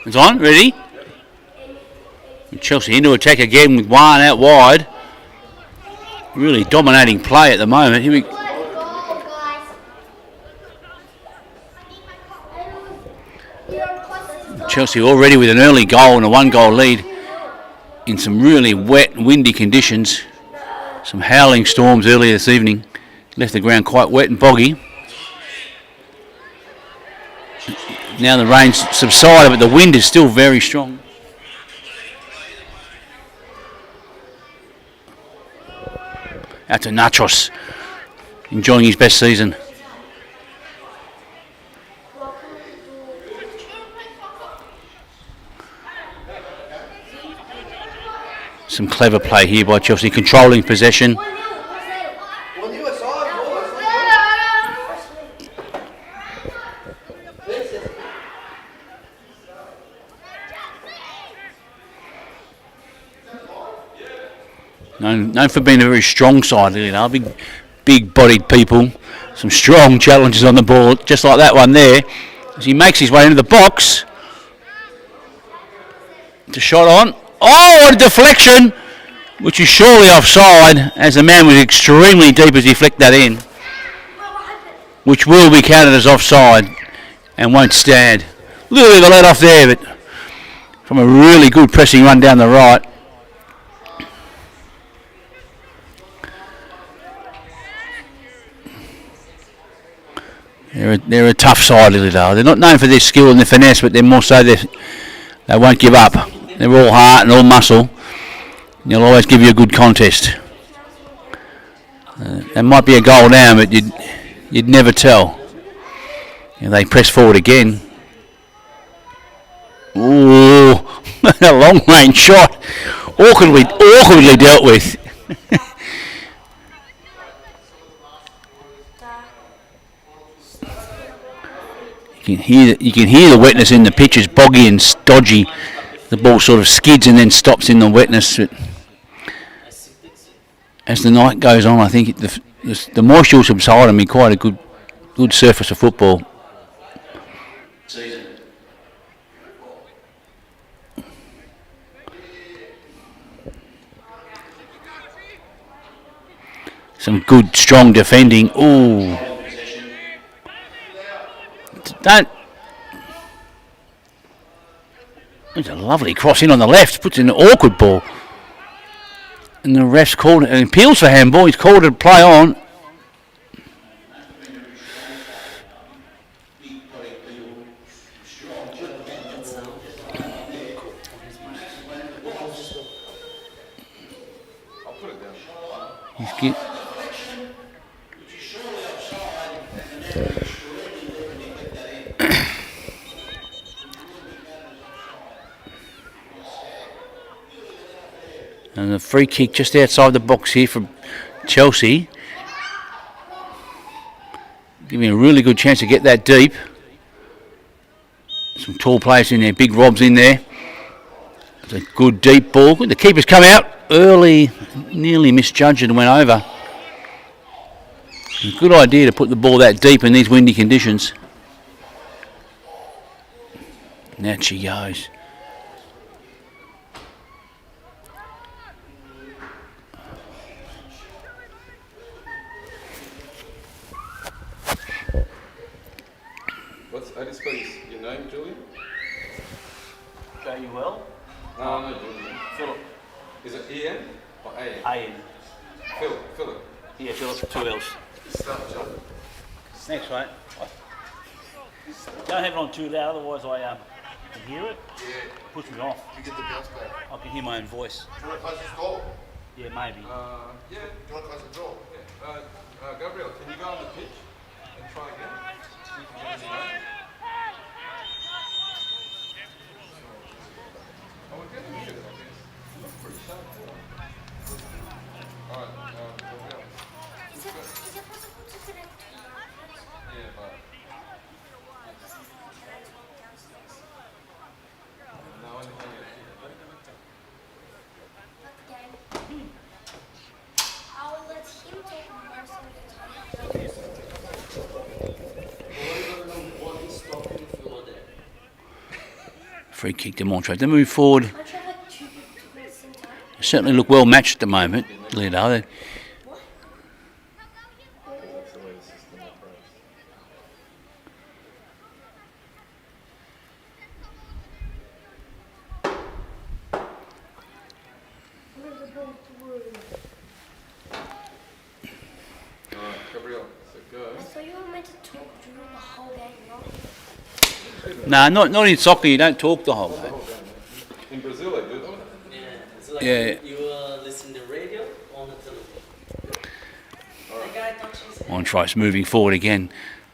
It's on, ready? Chelsea into attack again with one out wide. Really dominating play at the moment. Here we Chelsea already with an early goal and a 1-goal lead in some really wet, windy conditions. Some howling storms earlier this evening. Left the ground quite wet and boggy. Now the rain's subsided, but the wind is still very strong. Out to Montrose, enjoying his best season. Some clever play here by Chelsea, controlling possession. Known for being a very strong side, big-bodied people, some strong challenges on the ball, just like that one there. As he makes his way into the box, it's a shot on. Oh, what a deflection, which is surely offside, as the man was extremely deep as he flicked that in, which will be counted as offside and won't stand. A little bit of a let off there, but from a really good pressing run down the right. They're a tough side, Lylidale. They're not known for their skill and their finesse, but they're more so they won't give up. They're all heart and all muscle. They'll always give you a good contest. There might be a goal down, but you'd never tell. They press forward again. Ooh, a long range shot. Awkwardly dealt with. You can hear the wetness in the pitch. It's boggy and stodgy. The ball sort of skids and then stops in the wetness. But as the night goes on, I think the moisture will subside and be quite a good surface of football. Some good, strong defending. Ooh. It's a lovely cross in on the left. Puts in an awkward ball. And the ref's called it. And appeals for handball. He's called it a play on. And a free kick just outside the box here from Chelsea. Giving a really good chance to get that deep. Some tall players in there, big Rob's in there. It's a good deep ball. The keeper's come out early, nearly misjudged and went over. A good idea to put the ball that deep in these windy conditions. And out she goes. I just spell your name, Julian? Go you well? No, Julian. Philip. Is it E-N or A-N? A-N. Philip. Yeah, Philip, 2 L's. Start, John. Thanks, mate. Don't have it on too loud, otherwise I can hear it. Yeah. It puts me off. You get the bounce back. I can hear my own voice. Do you want to close this door? Yeah, maybe. Yeah. Do you want to close the door? Yeah. Gabriel, can you go on the pitch and try again? See if you can get any note. Oh, we're getting good, I guess. You look pretty sharp. Alright, Gabriel. Is it possible to connect to the office? Yeah, but... No, I didn't think I'll let him take most of the time. Free kick to Montrose. They move forward. I tried like 2 people at the same time. They certainly look well matched at the moment, Lylidale. What? That's the way the system operates. Where's the ball through? Alright, Gabriel, so go. I thought you were meant to talk during the whole game, not? No, not in soccer. You don't talk the whole game. In Brazil they do, don't they? Yeah, it's like Yeah. you listen to radio on the television. The guy touches it. Montrose moving forward again.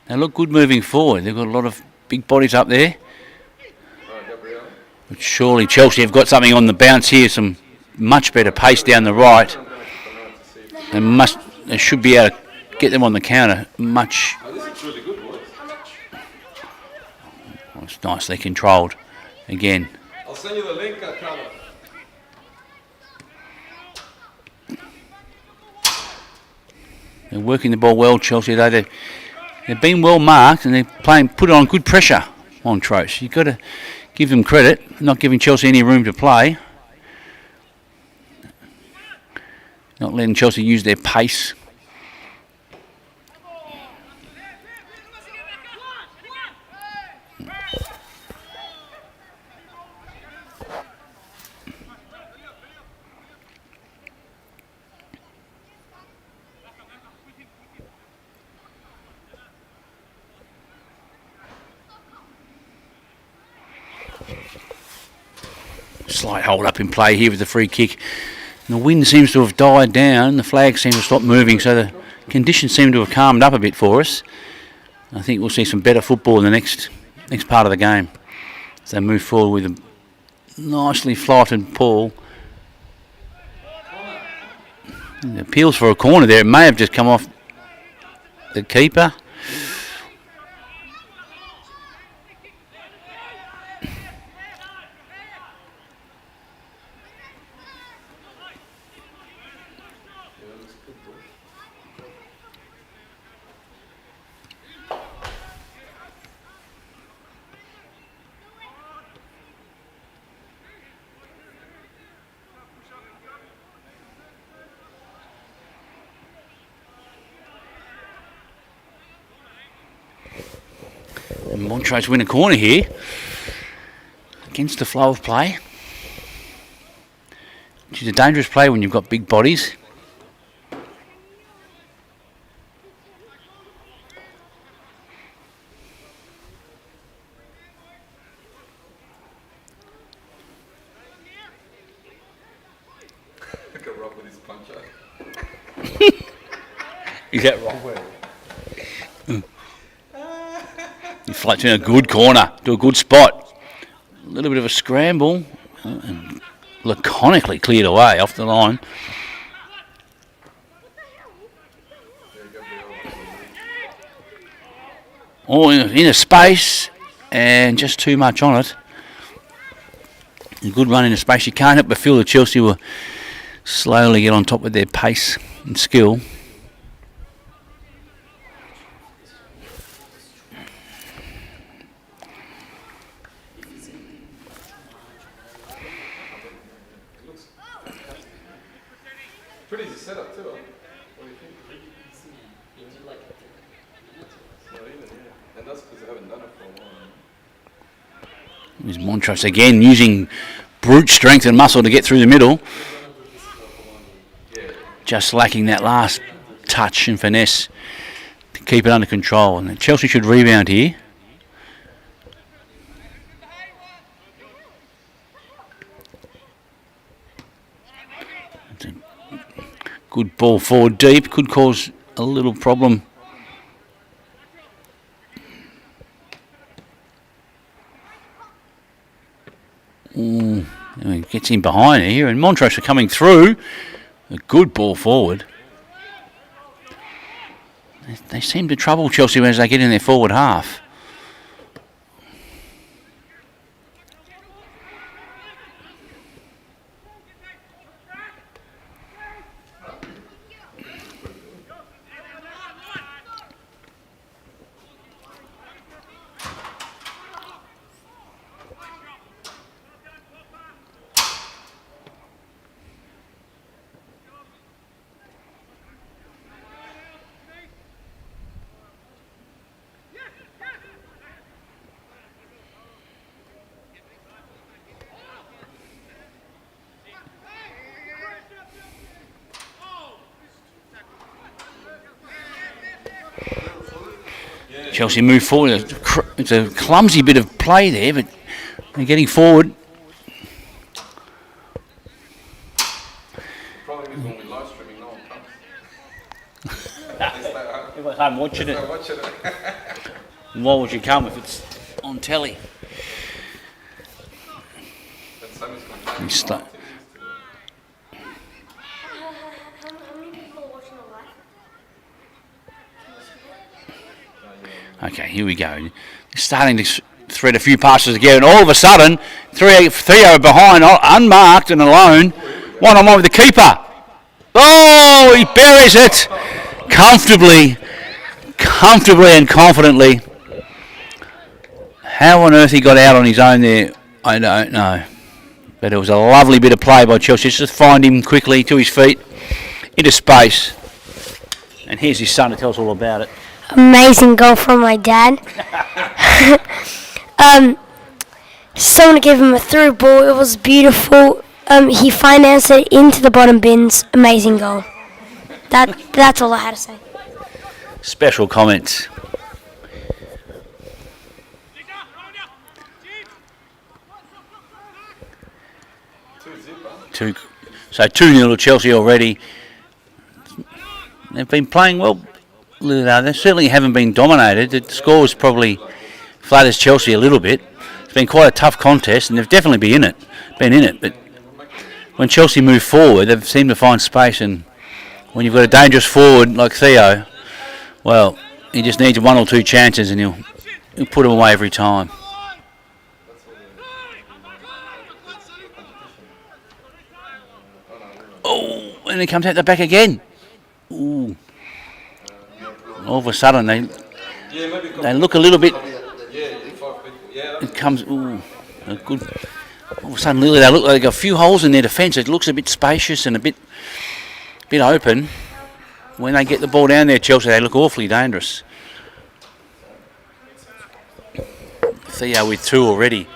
They look good moving forward. They've got a lot of big bodies up there. Alright, Gabriel. But surely Chelsea have got something on the bounce here. Some much better pace down the right. I'm going to keep an eye to see if They should be able to get them on the counter. Much. oh, this is really good, boys. Oh, it's nicely controlled. Again. I'll send you the link, Carlo. They're working the ball well, Chelsea, though. They've been well marked and they're put on good pressure, Montrose. You've got to give them credit, not giving Chelsea any room to play. Not letting Chelsea use their pace. Slight hold up in play here with the free kick. And the wind seems to have died down. The flag seems to stop moving, so the conditions seem to have calmed up a bit for us. I think we'll see some better football in the next part of the game as they move forward with a nicely flighted ball. It appeals for a corner there. It may have just come off the keeper. And Montrose win a corner here against the flow of play, which is a dangerous play when you've got big bodies. Look at Rob with his puncher. Is that right? He floats in a good corner to a good spot. A little bit of a scramble and laconically cleared away off the line. Oh, in a space and just too much on it. A good run in a space. You can't help but feel that Chelsea will slowly get on top with their pace and skill. Pretty easy setup too, huh? What do you think? It's not even, yeah. And that's because they haven't done it for a while. There's Montrose again using brute strength and muscle to get through the middle. Just lacking that last touch and finesse to keep it under control. And Chelsea should rebound here. It's a good ball forward deep. Could cause a little problem. He gets in behind here, and Montrose are coming through. A good ball forward. They seem to trouble Chelsea as they get in their forward half. Chelsea move forward. It's a clumsy bit of play there, but they're getting forward. Problem is when we live streaming, no one comes. Everyone's home watching it. They're watching it. Why would you come if it's on telly? And Sammy's complaining. He's stu- How many people are watching the live? Okay, here we go. Starting to thread a few passes together, and all of a sudden, Theo behind, unmarked and alone, one-on-one with the keeper. Oh, he buries it comfortably and confidently. How on earth he got out on his own there, I don't know. But it was a lovely bit of play by Chelsea. Just find him quickly to his feet, into space. And here's his son to tell us all about it. Amazing goal from my dad. Someone gave him a through ball. It was beautiful. He financed it into the bottom bins. Amazing goal. That's all I had to say. Special comments. So 2-0 to Chelsea already. They've been playing well. They certainly haven't been dominated. The score was probably flatters Chelsea a little bit. It's been quite a tough contest, and they've definitely been in it. But when Chelsea move forward, they've seemed to find space. And when you've got a dangerous forward like Theo, well, he just needs 1 or 2 chances, and he'll put them away every time. Oh, and he comes out the back again. Ooh. All of a sudden, they look a little bit. It comes. Ooh, a good. All of a sudden, Lily, they look like they've got a few holes in their defence. It looks a bit spacious and a bit open. When they get the ball down there, Chelsea, they look awfully dangerous. Theo with 2 already.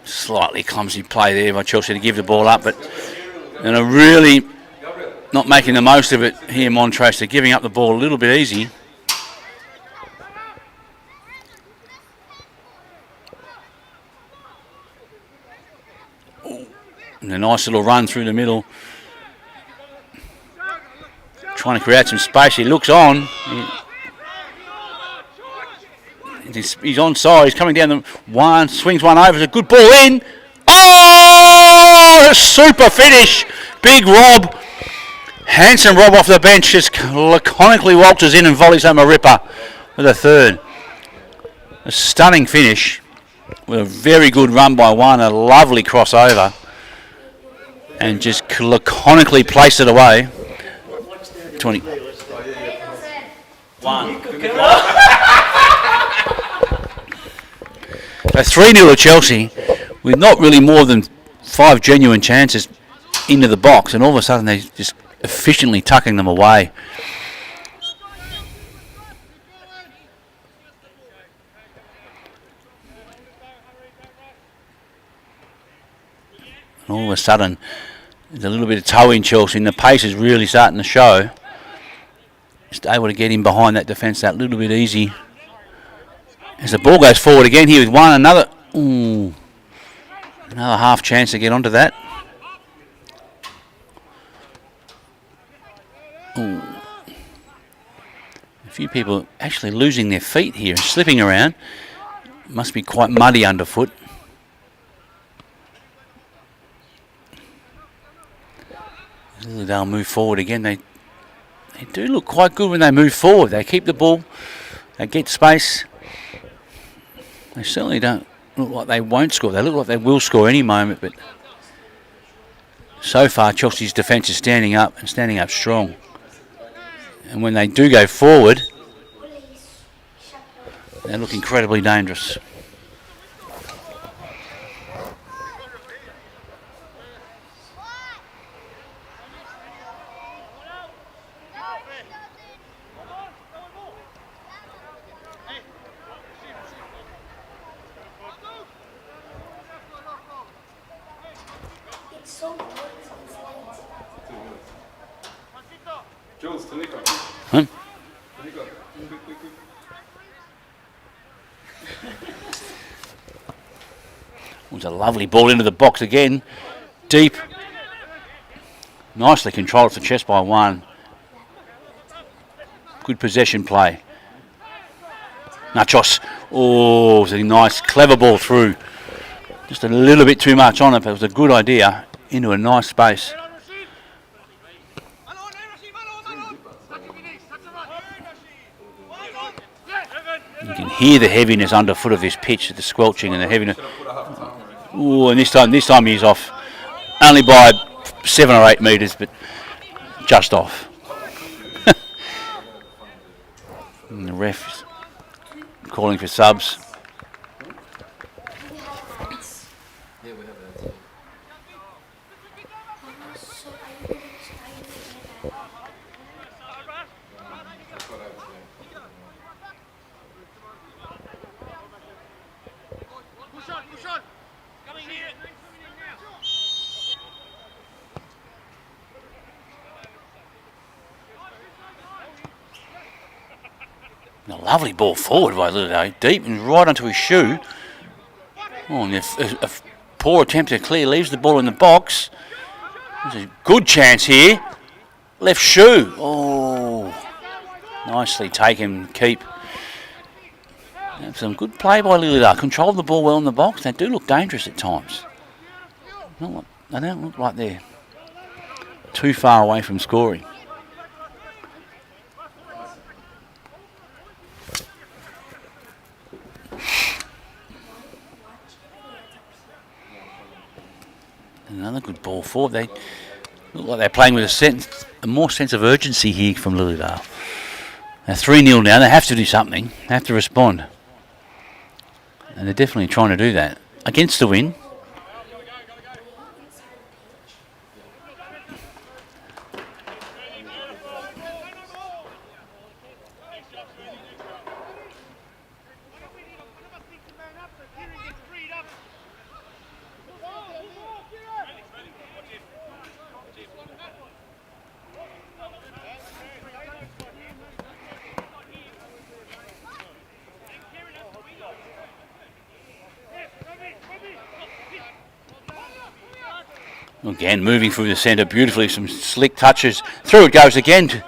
Slightly clumsy play there by Chelsea to give the ball up, but and are really not making the most of it here, Montrose. They're giving up the ball a little bit easy. And a nice little run through the middle. Trying to create some space. He looks on. He's onside. He's coming down the one, swings one over. It's a good ball in. Oh, a super finish. Big Rob. Handsome Rob off the bench just laconically waltzes in and volleys home a ripper with a third. A stunning finish with a very good run by one. A lovely crossover. And just laconically placed it away. 20. 1. So 3-0 to Chelsea with not really more than 5 genuine chances into the box, and all of a sudden they're just efficiently tucking them away. And all of a sudden there's a little bit of toe in Chelsea, and the pace is really starting to show. Just able to get in behind that defence that little bit easy. As the ball goes forward again here with one, another half chance to get onto that. Ooh. A few people actually losing their feet here, slipping around. Must be quite muddy underfoot. Lylidale move forward again. They do look quite good when they move forward. They keep the ball, they get space. They certainly don't look like they won't score. They look like they will score any moment, but so far Chelsea's defence is standing up and standing up strong. And when they do go forward, they look incredibly dangerous. Huh? It was a lovely ball into the box again. Deep. Nicely controlled for chest by one. Good possession play. Nachos. Oh, it was a nice, clever ball through. Just a little bit too much on it, but it was a good idea. Into a nice space. You can hear the heaviness underfoot of this pitch, the squelching and the heaviness. Ooh, and this time he's off. Only by 7 or 8 metres, but just off. And the ref's calling for subs. A lovely ball forward by Lylidale, deep and right onto his shoe. Oh, and a poor attempt to clear, leaves the ball in the box. There's a good chance here. Left shoe. Oh, nicely taken, keep. Some good play by Lylidale. Controlled the ball well in the box. They do look dangerous at times. They don't look like they're too far away from scoring. Another good ball forward. They look like they're playing with a more sense of urgency here from Lylidale. They're 3-0 now. They have to do something. They have to respond. And they're definitely trying to do that. Against the win. Again, moving through the centre beautifully, some slick touches. Through it goes again to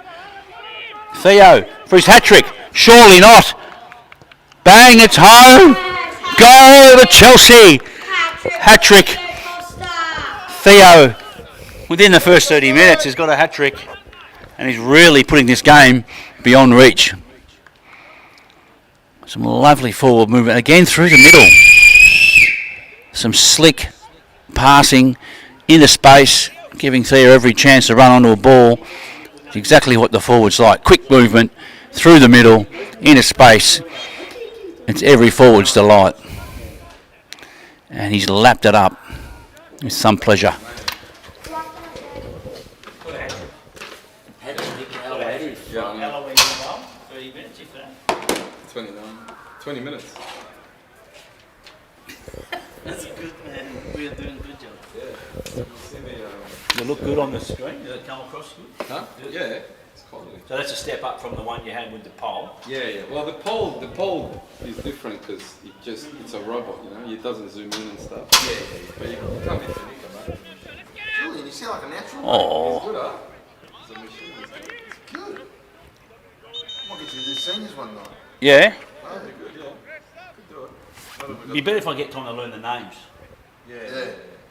Theo for his hat-trick. Surely not. Bang, it's home. Goal to Chelsea. Hat-trick. Theo, within the first 30 minutes, has got a hat-trick. And he's really putting this game beyond reach. Some lovely forward movement. Again, through the middle. Some slick passing into space, giving Thea every chance to run onto a ball. It's exactly what the forwards like. Quick movement, through the middle, into space. It's every forward's delight. And he's lapped it up with some pleasure. 20 minutes. That's good, man. We are doing a good job. You look good on the screen. Does it come across good? Huh? Yeah, it's quality. So that's a step up from the one you had with the pole. Yeah. Well, the pole is different because it's a robot, you know. It doesn't zoom in and stuff. Yeah. But you can't be finished, mate. Julian, you sound like a natural. Oh. It's good, huh? It's a machine. It's good. I'll get you to the seniors one night. Yeah. Oh, good, yeah. Could do it. It'd be better if I get time to learn the names. Yeah.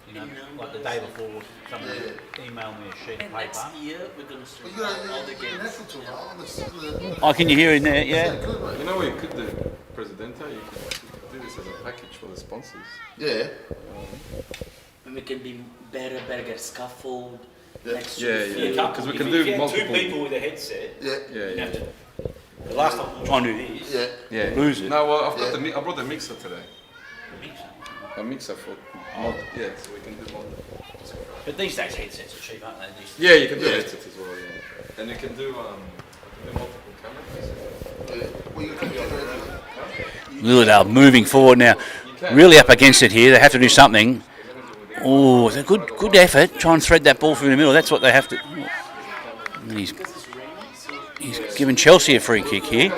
You know, like the day before, somebody email me a sheet of And next paper. year, we're going to start You got all the a games. natural tool, right? Oh, can you hear in there? Yeah. Good, mate. You know what you could do, Presidenta? You could do this as a package for the sponsors. Yeah. And we can be better get scaffold Yeah. next Yeah, year. yeah. Yeah, Because we if can you do had multiple. two people with a headset, Yeah. Yeah, you'd yeah. have to. The last time we trying to do this, Yeah. Yeah. lose it. No, well, I've got Yeah. I brought the mixer today. A mixer for. Yeah, so we can do multiple. But these days headsets are cheap, aren't they? These- Yeah, you can do Yeah. headsets as well. Yeah. And you can do multiple cameras. Yeah. Well, you can do it. Lylidale moving forward now, really up against it here. They have to do something. Oh, it's a good effort. Try and thread that ball through the middle. That's what they have to. And he's giving Chelsea a free kick here.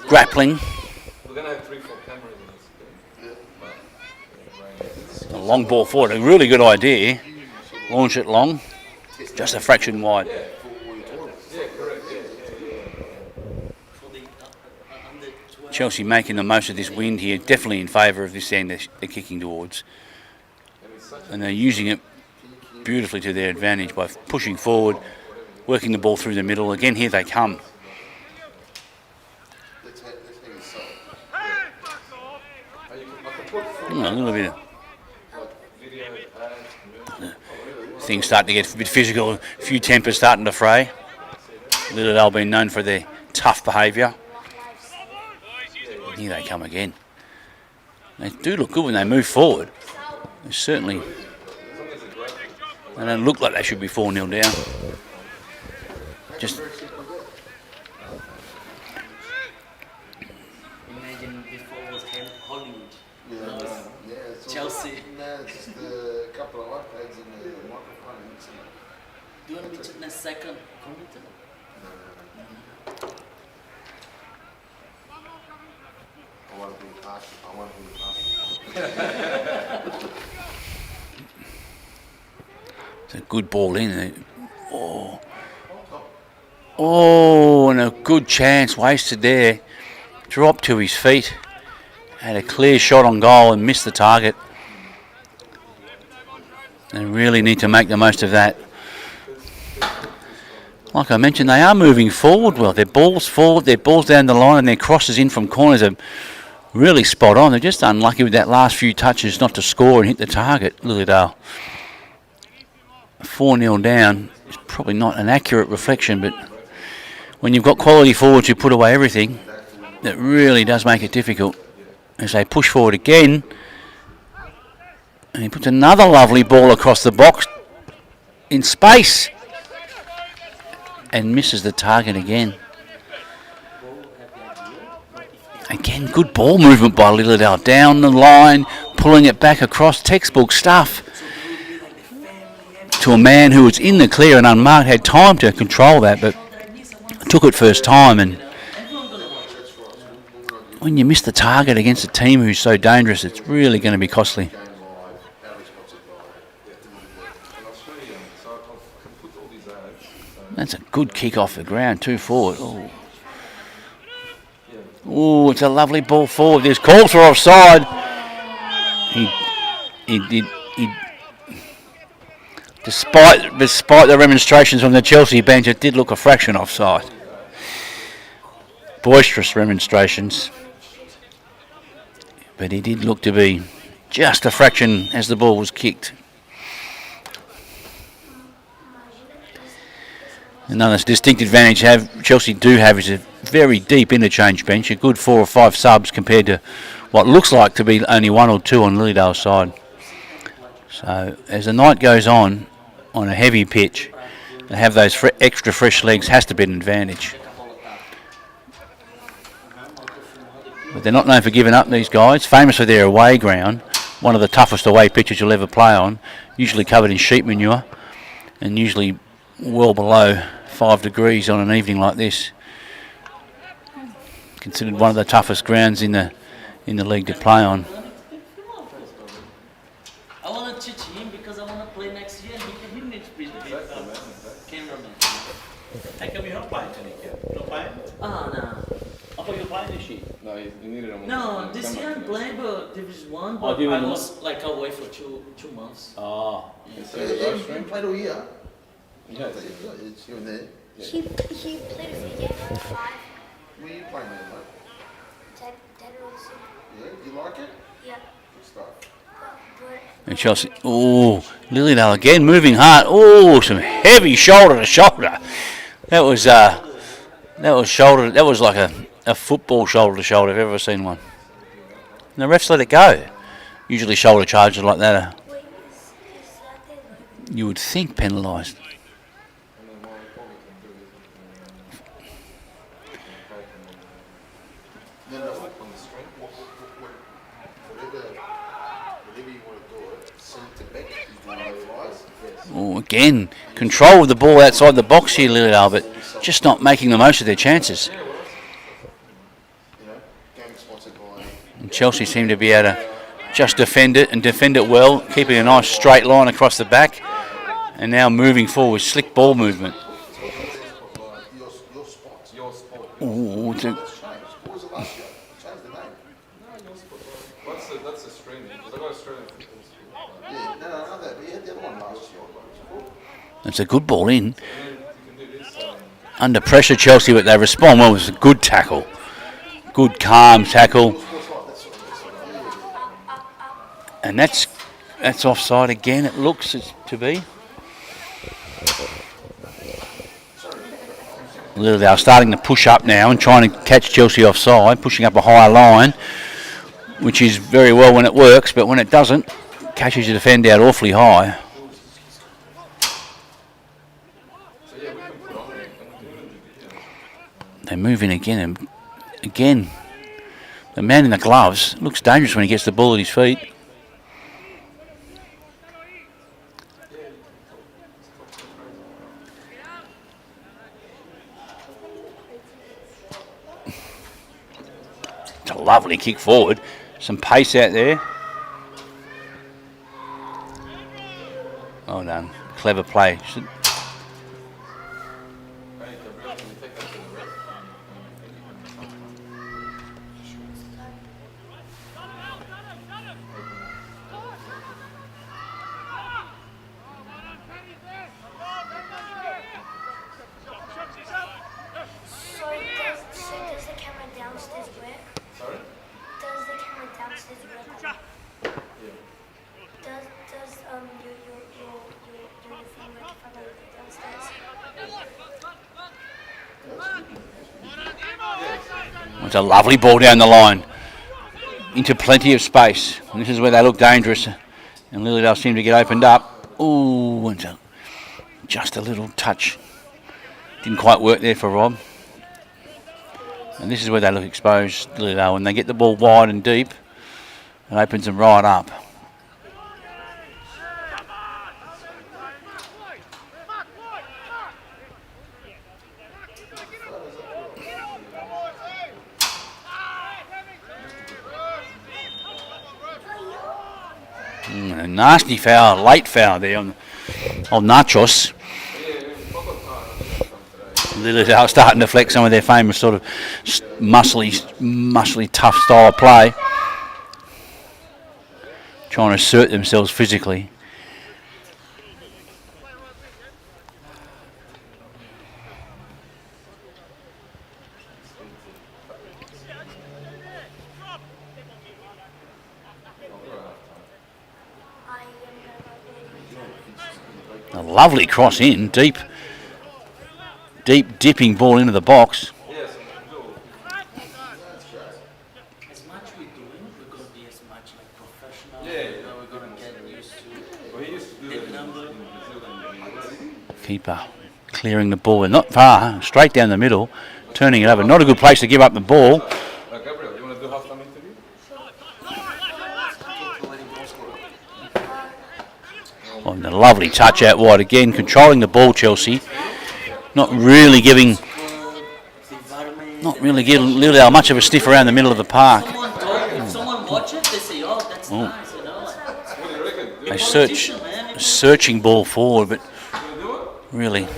Grappling. We're going to have 3-4 cameras in this game. A long ball forward. A really good idea. Launch it long. Just a fraction wide. For the under 12. Chelsea making the most of this wind here. Definitely in favour of this end they're kicking towards. And they're using it beautifully to their advantage by pushing forward, working the ball through the middle. Again, here they come. A little bit of things starting to get a bit physical. A few tempers starting to fray. Lylidale been known for their tough behaviour. Here they come again. They do look good when they move forward. They certainly. They don't look like they should be 4-0 down. Just Imagine before was Hollywood. It's Chelsea. No, it's just a couple of iPads and a microphone. Do you want me to in a second commenter? I want to be partial. it's a good ball in. Oh, and a good chance wasted there. Dropped to his feet. Had a clear shot on goal and missed the target. They really need to make the most of that. Like I mentioned, they are moving forward well. Their balls forward, their balls down the line, and their crosses in from corners are really spot on. They're just unlucky with that last few touches not to score and hit the target, Lylidale. 4-0 down is probably not an accurate reflection, but when you've got quality forwards who put away everything, that really does make it difficult. As they push forward again, and he puts another lovely ball across the box in space and misses the target again. Again, good ball movement by Lylidale. Down the line, pulling it back across. Textbook stuff. To a man who was in the clear and unmarked, had time to control that, but took it first time. And when you miss the target against a team who's so dangerous, it's really going to be costly. That's a good kick off the ground, 2 forward. Oh, it's a lovely ball forward. There's calls for offside. He despite the remonstrations from the Chelsea bench, it did look a fraction offside. Boisterous remonstrations. But he did look to be just a fraction as the ball was kicked. Another distinct advantage Chelsea do have is a very deep interchange bench, a good 4 or 5 subs compared to what looks like to be only 1 or 2 on Lylidale's side. So as the night goes on a heavy pitch, to have those extra fresh legs has to be an advantage. But they're not known for giving up, these guys. Famous for their away ground, one of the toughest away pitches you'll ever play on, usually covered in sheep manure and usually well below 5 degrees on an evening like this. Considered one of the toughest grounds in the league to play on. I want to teach him because I want to play next year. He needs to be the cameraman. How come you're not playing tonight yet? Not playing? Oh, no. I thought you were playing this year. No, you needed them. No, this year I'm playing, but Division 1, but Division I One. was like away for two months. Oh. So you played all year? Yeah, It's you in there. He played a few games, 5, Where are you playing there, mate? 10 runs. Yeah, do you like it? Yeah. Good stuff. And Chelsea, Lylidale again moving hard. Some heavy shoulder to shoulder. That was shoulder. That was like a football shoulder to shoulder if I've ever seen one. And the refs let it go. Usually shoulder charges like that are, you would think, penalised. Again, control of the ball outside the box here, Lylidale, but just not making the most of their chances. You know, game sponsored by. And Chelsea seem to be able to just defend it and defend it well, keeping a nice straight line across the back, and now moving forward, slick ball movement. Your spots. Your sport. Ooh, It's changed. What was it last year? Changed the name. No, your sport. That's Australian. Because I got Australian football school. Yeah, no, I know that. But you had the other one last year. it's a good ball in. You can do this. Under pressure, Chelsea, but they respond well. It was a good tackle. Good, calm tackle. And that's offside again, it looks to be. Lylidale starting to push up now and trying to catch Chelsea offside, pushing up a higher line, which is very well when it works, but when it doesn't, catches your defender out awfully high. They move in again, and again, the man in the gloves looks dangerous when he gets the ball at his feet. It's a lovely kick forward, some pace out there. Well done, clever play. Does the camera downstairs work? Sorry? Does the camera downstairs work? Does your thing work if I go downstairs? It's a lovely ball down the line into plenty of space. And this is where they look dangerous. And Lylidale seem to get opened up. Ooh, and just a little touch. Didn't quite work there for Rob. And this is where they look exposed, Lylidale. When they get the ball wide and deep, it opens them right up. A nasty foul, late foul there on Nachos. Lylidale starting to flex some of their famous sort of muscly, tough style of play. Trying to assert themselves physically. A lovely cross in, deep dipping ball into the box. As much we're doing, we're going to be as much like professional. You know, we're going to get used to hit number. Keeper clearing the ball, not far, straight down the middle, turning it over. Not a good place to give up the ball. Gabriel, you want to do half-time interview? Oh, and a lovely touch out wide again, controlling the ball, Chelsea. Not really giving Lylidale much of a stiff around the middle of the park. If someone watch it, they say, "Oh, that's nice," you know. They search, searching ball forward, but really. This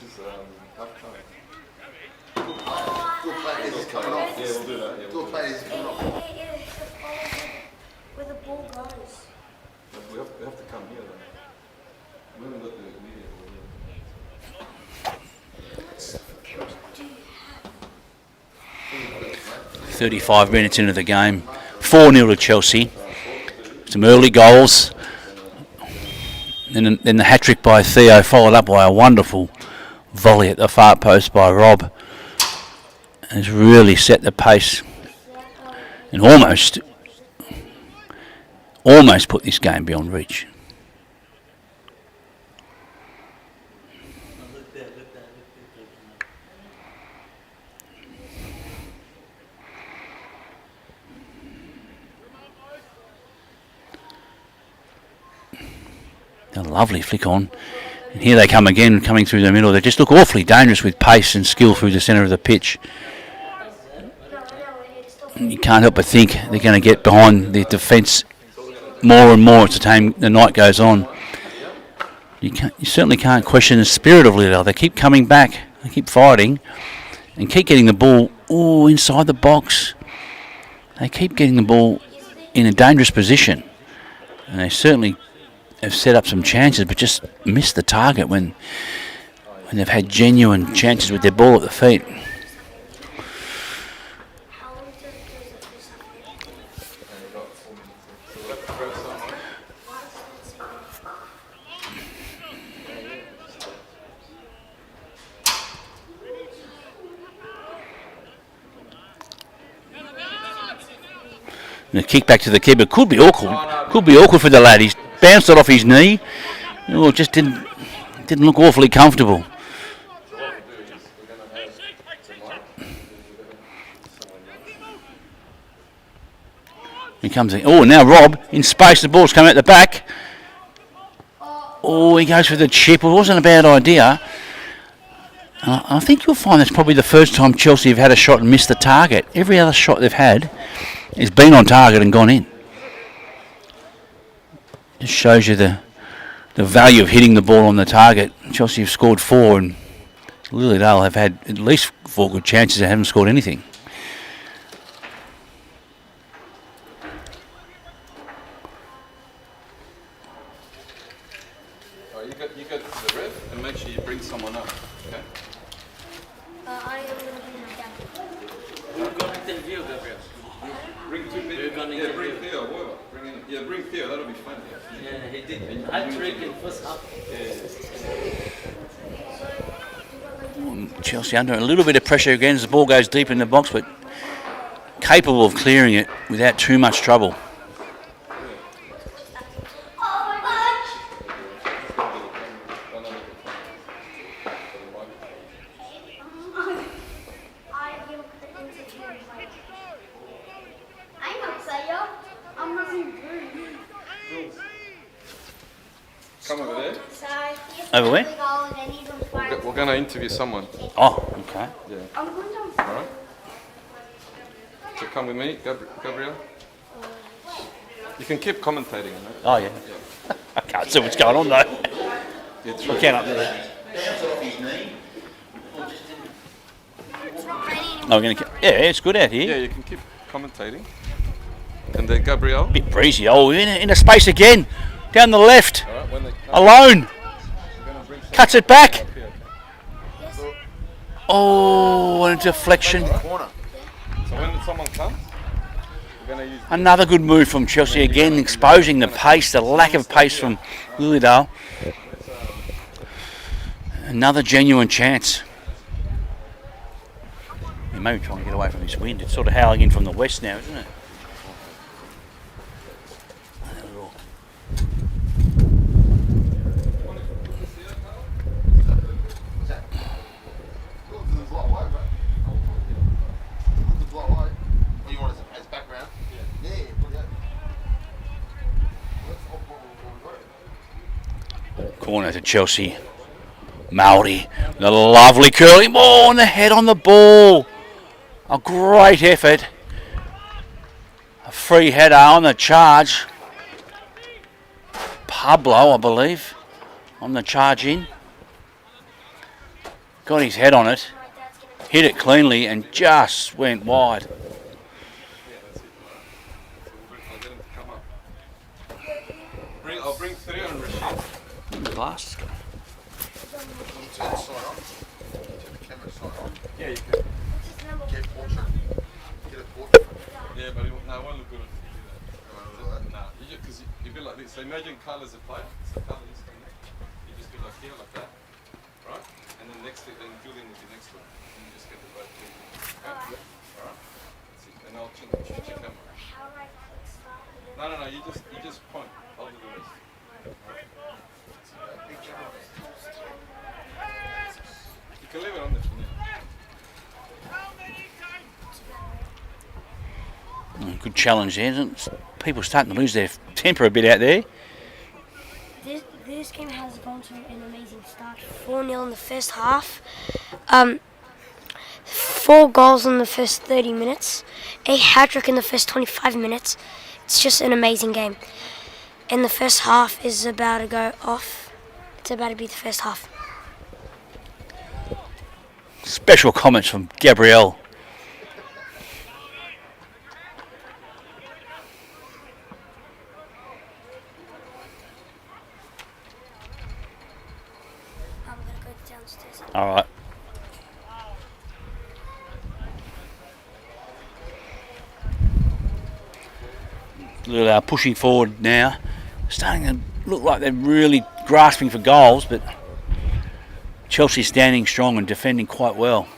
is half-time. Good play is coming off. Yeah, we'll do that. Yeah, Good play is coming off. Where the ball goes. we have to come here though. We haven't got the media over here. 35 minutes into the game, 4-0 to Chelsea. Some early goals. Then the hat-trick by Theo, followed up by a wonderful volley at the far post by Rob. And has really set the pace and almost put this game beyond reach. A lovely flick on And here they come again, coming through the middle. They just look awfully dangerous with pace and skill through the centre of the pitch. You can't help but think they're going to get behind the defence more and more as the night goes on. You certainly can't question the spirit of Lylidale. They keep coming back, they keep fighting, and keep getting the ball inside the box. They keep getting the ball in a dangerous position, and they certainly have set up some chances, but just missed the target when they've had genuine chances with their ball at the feet. And the kick back to the keeper could be awkward. Could be awkward for the lad. He's bounced it off his knee. It just didn't look awfully comfortable. He comes in. Oh, now Rob in space. The ball's coming out the back. Oh, he goes for the chip. It wasn't a bad idea. I think you'll find that's probably the first time Chelsea have had a shot and missed the target. Every other shot they've had has been on target and gone in. Just shows you the value of hitting the ball on the target. Chelsea have scored 4 and Lylidale have had at least 4 good chances and haven't scored anything. You go to the ref and make sure you bring someone up. Okay. We're going to interview, Gabriel. Bring 2 people. Yeah, bring Theo. Whatever. Bring Theo. That'll be fun. Yeah, he did. Hat-trick in first half. Chelsea under a little bit of pressure again as the ball goes deep in the box, but capable of clearing it without too much trouble. Come over there. Over where? We're going to interview someone. Oh, okay. Yeah. All right. So come with me, Gabriel. You can keep commentating on it. Oh, yeah. I can't see what's going on, though. Yeah, I can't up there. Oh, we're going to... Yeah, it's good out here. Yeah, you can keep commentating. And then Gabriel. Bit breezy. Oh, in a space again. Down the left. All right, when they come, Alone. we're going to bring Cuts it back. up here. Oh, and a deflection. Corner. So when someone comes, we're going to use... Another good move from Chelsea again, exposing the pace, the lack of pace from Lylidale. Another genuine chance. He may be trying to get away from this wind. It's sort of howling in from the west now, isn't it? Corner to Chelsea. Maori, the lovely curling ball and the head on the ball. A great effort. A free header on the charge. Pablo, I believe, on the charge in. Got his head on it. Hit it cleanly and just went wide. I'll bring 3 on Rashid. Glass. Turn the side on. Turn the camera side on. Yeah, you can. Get portrait. Get a portrait. Yeah, but it won't look good if you do that. Nah, because you be like this. So imagine Carla's a player. So Carla is coming there. You just be like here, like that. Right? And then next thing, then fill in with the next one. And you just get the both things. Okay? Alright? That's it. And I'll change your camera. No, you just point. I'll do the rest. You can leave it on there for now. Good challenge there, isn't it? People starting to lose their temper a bit out there. This this game has gone to an amazing start. 4-0 in the first half. 4 goals in the first 30 minutes. A hat-trick in the first 25 minutes. It's just an amazing game. And the first half is about to go off. It's about to be the first half. Special comments from Gabrielle. I'm going to go downstairs. All right. Lylidale pushing forward now. Starting to look like they're really grasping for goals, but Chelsea standing strong and defending quite well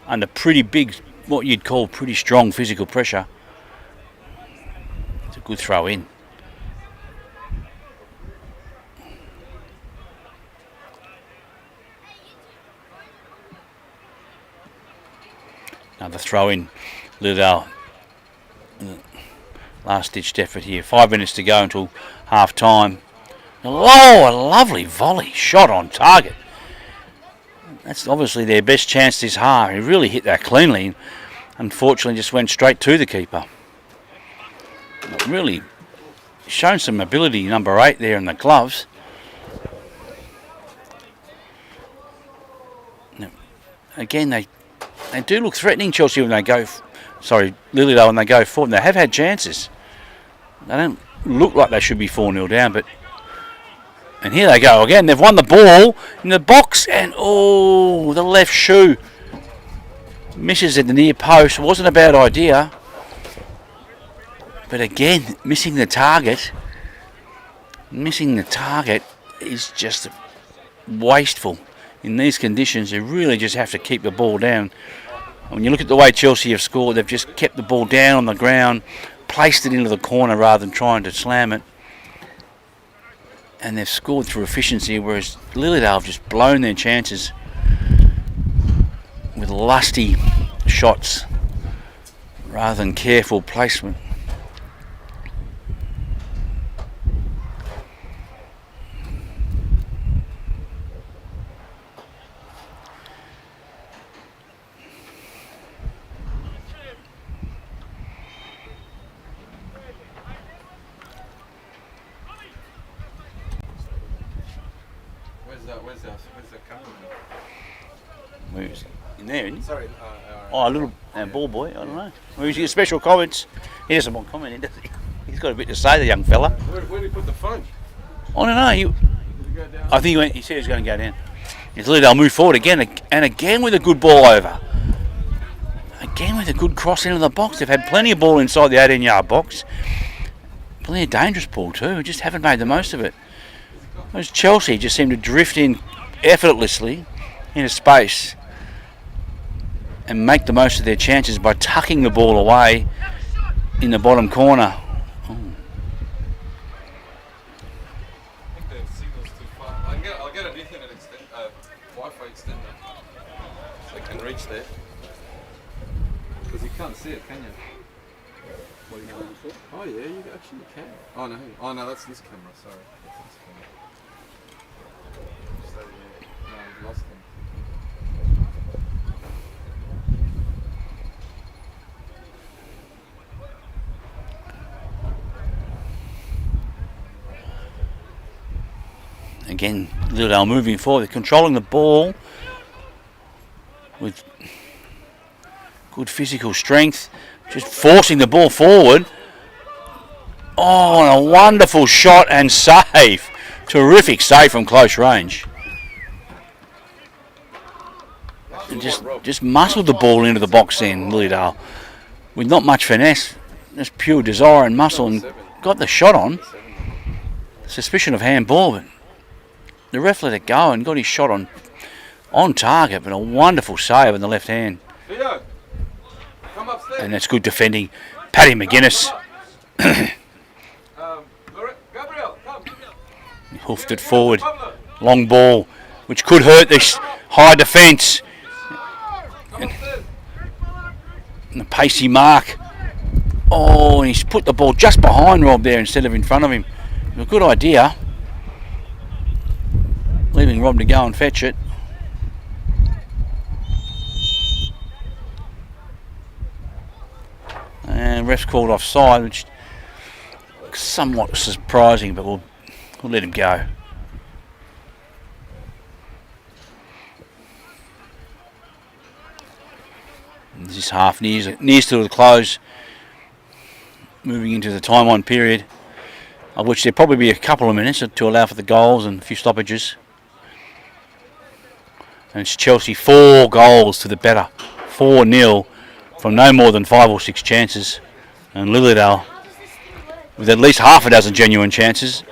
under pretty big, what you'd call pretty strong physical pressure. It's a good throw in. Another throw in. Lylidale. Last ditched effort here. 5 minutes to go until half time. Oh, a lovely volley shot on target. That's obviously their best chance this half. He really hit that cleanly. Unfortunately, just went straight to the keeper. Really shown some ability, number 8 there in the gloves. Now, again, they do look threatening, Chelsea, when they go. Lylidale when they go forward. They have had chances. They don't look like they should be 4-0 down, but. And here they go again. They've won the ball in the box, and oh, the left shoe misses at the near post. It wasn't a bad idea, but again, missing the target. Missing the target is just wasteful. In these conditions, you really just have to keep the ball down. When you look at the way Chelsea have scored, they've just kept the ball down on the ground, placed it into the corner rather than trying to slam it. And they've scored through efficiency, whereas Lylidale have just blown their chances with lusty shots rather than careful placement. Where's that camera? Where's in there, isn't he? Sorry. Oh, a little ball boy, I don't know. Where's your special comments? He doesn't want commenting, does he? He's got a bit to say, the young fella. Where did he put the phone? I don't know. Did he go down? I think he said he was going to go down. As Lylidale move forward again and again with a good ball over. Again with a good cross into the box. They've had plenty of ball inside the 18-yard box. Plenty of dangerous ball too. Just haven't made the most of it. Those Chelsea just seem to drift in effortlessly into space and make the most of their chances by tucking the ball away in the bottom corner. I think the signal's too far. I'll get an Ethernet Wi-Fi extender so I can reach there. Because you can't see it, can you? What, you can't see it? Oh yeah, you actually can. Oh no, that's this camera. Sorry. That's this camera. Stay there. No, I've lost them. Again, Lylidale moving forward, they're controlling the ball with good physical strength, just forcing the ball forward. Oh, and a wonderful shot and save. Terrific save from close range. And just muscled the ball into the box then, Lylidale, with not much finesse, just pure desire and muscle, and got the shot on. Suspicion of handball, but the ref let it go and got his shot on target, but a wonderful save in the left hand. Theo, come upstairs. And that's good defending. Paddy McGuinness. Gabriel, come. He hoofed it forward. Long ball, which could hurt this high defence. And the pacey mark. Oh, and he's put the ball just behind Rob there instead of in front of him. A good idea. telling Rob to go and fetch it. And ref's called offside, which is somewhat surprising, but we'll let him go. And this half nears to the close, moving into the time on period, of which there'll probably be a couple of minutes to allow for the goals and a few stoppages. And it's Chelsea 4 goals to the better, 4-0 from no more than 5 or 6 chances, and Lylidale, with at least half a dozen genuine chances,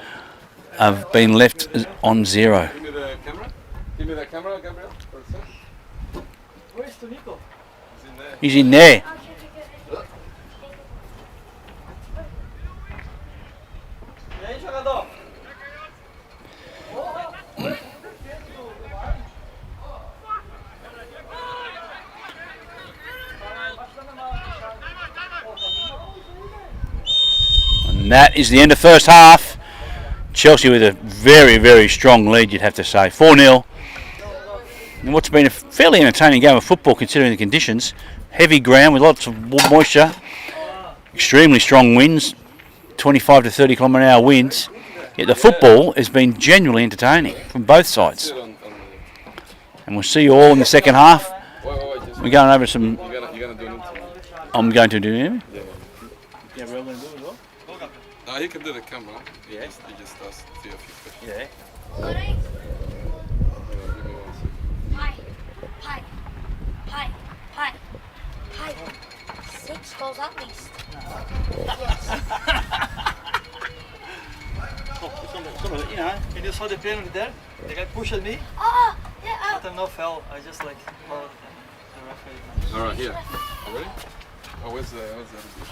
have been left on 0. Give me the camera. Give me that camera, Gabriel. For a sec. Where's Tonico? He's in there. He's in there. E aí, jogador? And that is the end of first half. Chelsea with a very, very strong lead, you'd have to say. 4-0. And what's been a fairly entertaining game of football considering the conditions. Heavy ground with lots of moisture. Extremely strong winds. 25 to 30 km/h winds. Yet the football has been genuinely entertaining from both sides. Sit on And we'll see you all in the second half. wait, just We're going over some... you're gonna do an interview. I'm going to do him. Yeah. Gabriel going to do it as well? No, he can do the camera. He just does a few questions. Yeah. Give me 1 second. Hi. 6 goals at least. You know, And you saw the penalty there? The guy pushed me, Oh, yeah. but I'm not foul. I just like followed the referee. All right, here. You ready? Oh, where's the?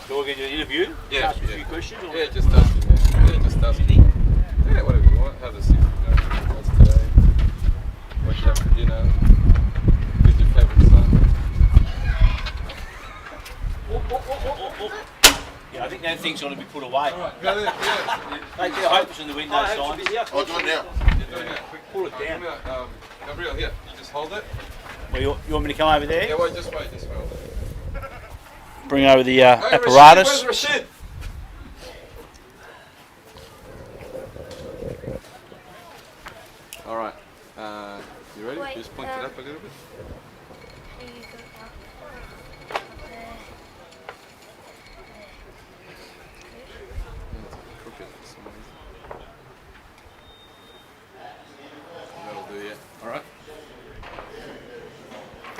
so we're going to do an interview? Yeah, Ask you a yeah. few questions? Or? Yeah, just ask him. Yeah, just ask him. Yeah, whatever you want. Have a seat. What's today? What you have for dinner? Who's your favourite son? Yeah, I think that thing's going to be put away. Go there. Yeah. Take the hopes in the window signs. I'll do it now. Pull it down. Gabriel, here. You just hold it. Well, you want me to come over there? Yeah, wait. Just wait. Bring over the Hey, apparatus. Rashid, where's Rashid? All right. You ready? Wait, Just point it up a little bit. There you go. Crooked for some reason. That'll do, yeah. All right.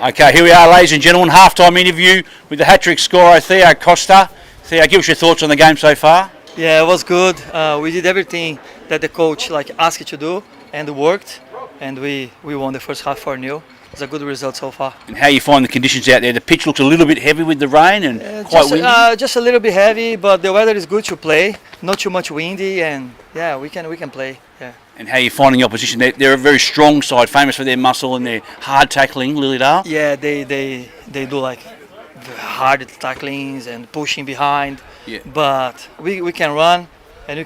Okay, here we are, ladies and gentlemen. Half-time interview with the hat-trick scorer, Theo Costa. Theo, give us your thoughts on the game so far. Yeah, it was good. We did everything that the coach asked you to do, and it worked. And we won the first half 4-0. It's a good result so far. And how you find the conditions out there? The pitch looks a little bit heavy with the rain and quite windy. Just a little bit heavy, but the weather is good to play. Not too much windy, and yeah, we can play. Yeah. And how are you finding the opposition? They're a very strong side, famous for their muscle and their hard tackling, Lylidale. Yeah, they do like hard tacklings and pushing behind. Yeah. But we can run, and we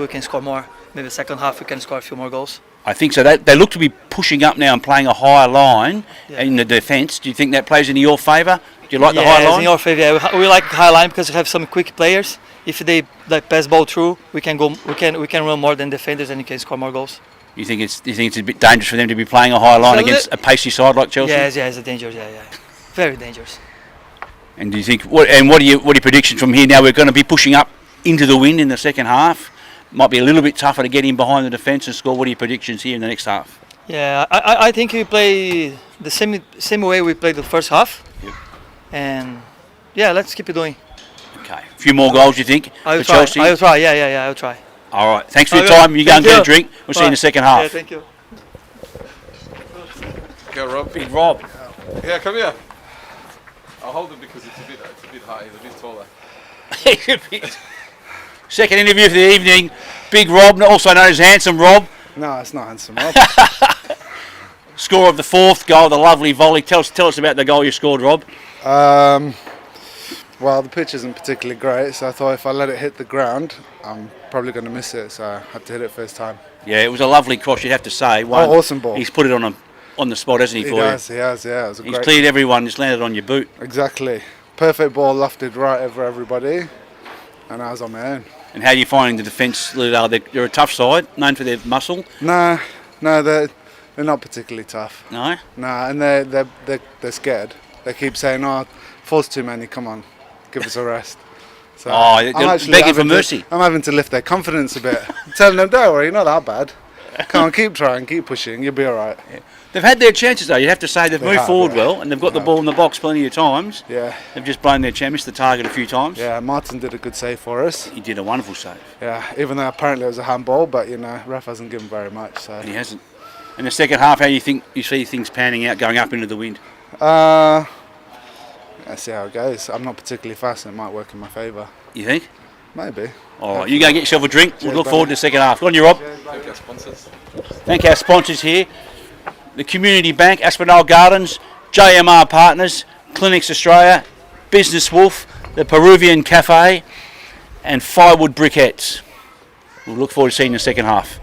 can score more. Maybe second half we can score a few more goals. I think so. They look to be pushing up now and playing a higher line Yeah. in the defence. Do you think that plays into your favour? Do you like the Yeah, high it's line? in your favor. Yeah, we like high line because we have some quick players. If they pass ball through, we can run more than defenders and we can score more goals. You think it's a bit dangerous for them to be playing a high line against a pacey side like Chelsea? Yeah, it's a dangerous. Yeah, very dangerous. And do you think what are your predictions from here? Now we're going to be pushing up into the wind in the second half. Might be a little bit tougher to get in behind the defence and score. What are your predictions here in the next half? Yeah, I think we play the same way we played the first half. Yep. And yeah, let's keep it doing. Okay. A few more goals, you think, I will for try. Chelsea? I will try. Yeah, I will try. All right. Thanks for your Okay. time. You go and Thank get a you. drink. We'll see you in the second half. Yeah, thank you. Go, Rob. Big Rob. Yeah, come here. I'll hold it because it's a bit high. He's a bit taller. Second interview for the evening. Big Rob, also known as Handsome Rob. No, it's not handsome, Rob. Scorer of the fourth goal, the lovely volley. Tell us about the goal you scored, Rob. Well, the pitch isn't particularly great, so I thought if I let it hit the ground, I'm probably going to miss it, so I had to hit it first time. Yeah, it was a lovely cross, you'd have to say. One, awesome ball. He's put it on the spot, hasn't he, He for you? has, he has, yeah. It was a He's great. cleared everyone, just landed on your boot. Exactly. Perfect ball, lofted right over everybody, and I was on my own. And how are you finding the defence, Lylidale? They're a tough side, known for their muscle. No, they're not particularly tough. No? No, and they're scared. They keep saying, "Oh, force too many. Come on, give us a rest." So Oh, they're begging for mercy. I'm having to lift their confidence a bit. I'm telling them, "Don't worry, you're not that bad. Come on, keep trying, keep pushing. You'll be all right." They've had their chances, though. You have to say they've They moved have, forward yeah. well, and they've got the They ball in the box plenty of times. Yeah, They've just blown their chance, missed the target a few times. yeah. Martin did a good save for us. He did a wonderful save. Yeah, even though apparently it was a handball, but ref hasn't given very much. So. And he hasn't. In the second half, how do you think you see things panning out, going up into the wind? Let's see how it goes. I'm not particularly fast, and it might work in my favour. You think? Maybe. All right, you go get yourself a drink. We'll Cheers, look buddy. forward to the second half. Go on, you Rob. Thank our sponsors. Thank our sponsors here. The Community Bank, Aspinall Gardens, JMR Partners, Clinics Australia, Business Wolf, the Peruvian Cafe, and Firewood Briquettes. We'll look forward to seeing you in the second half.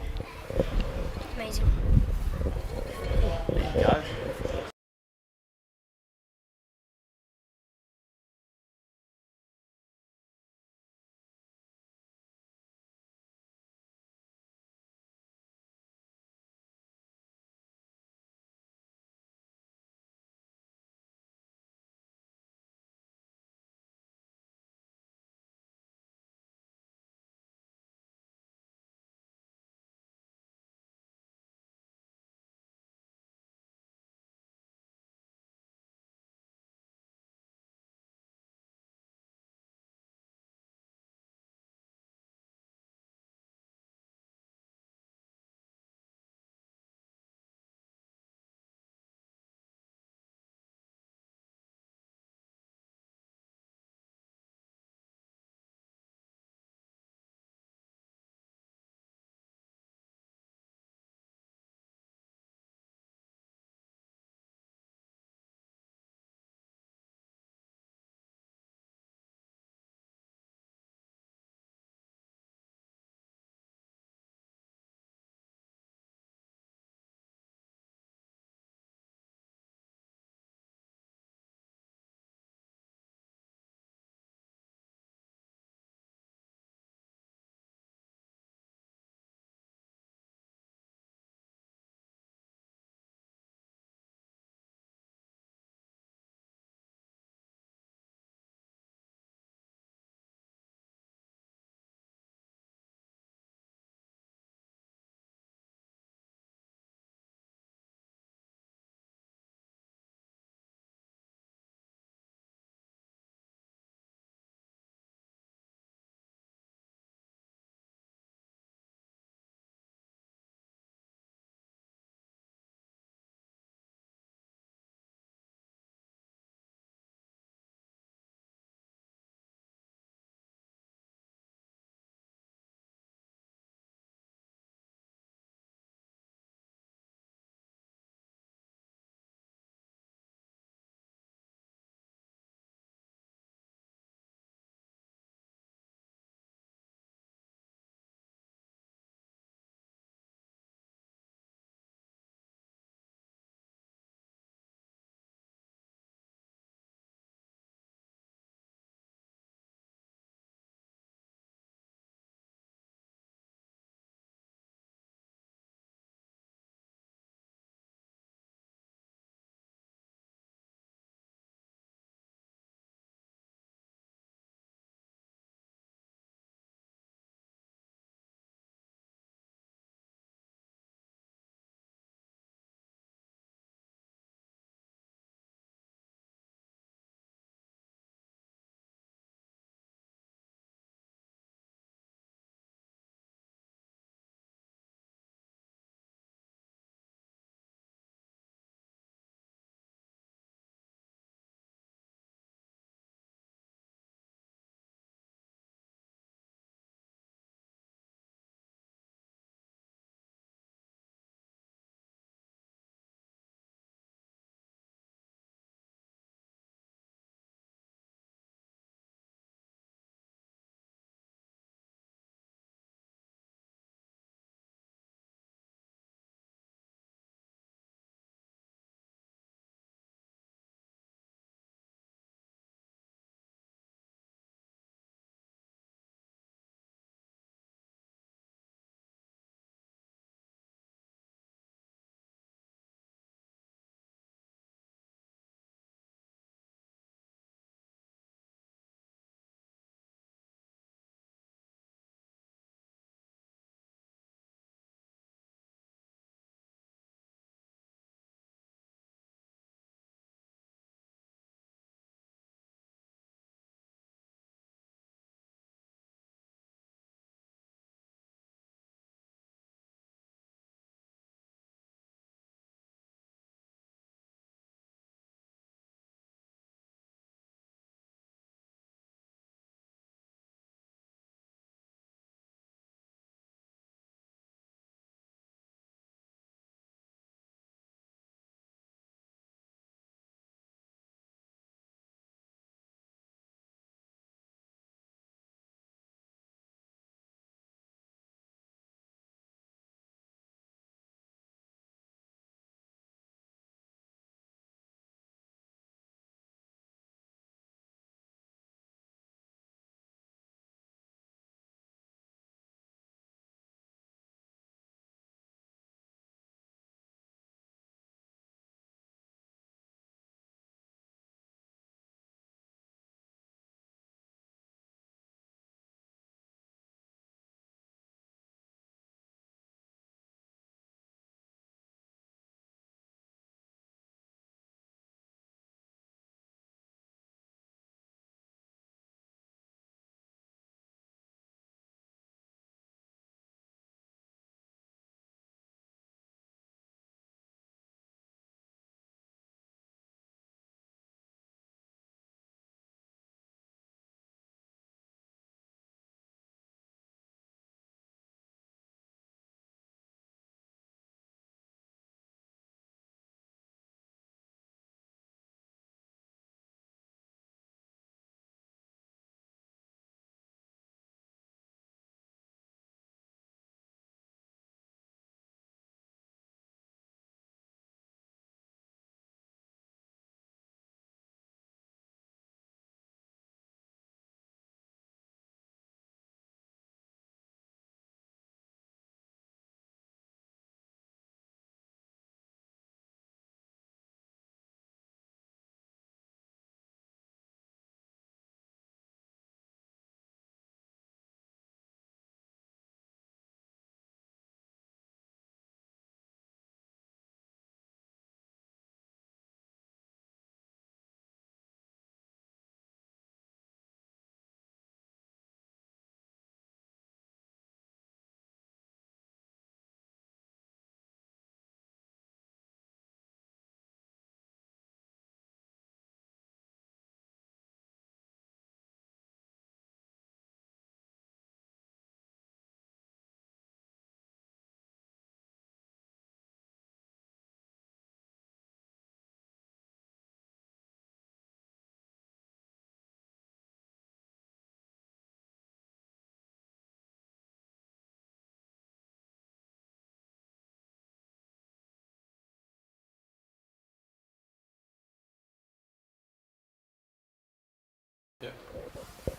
Yeah.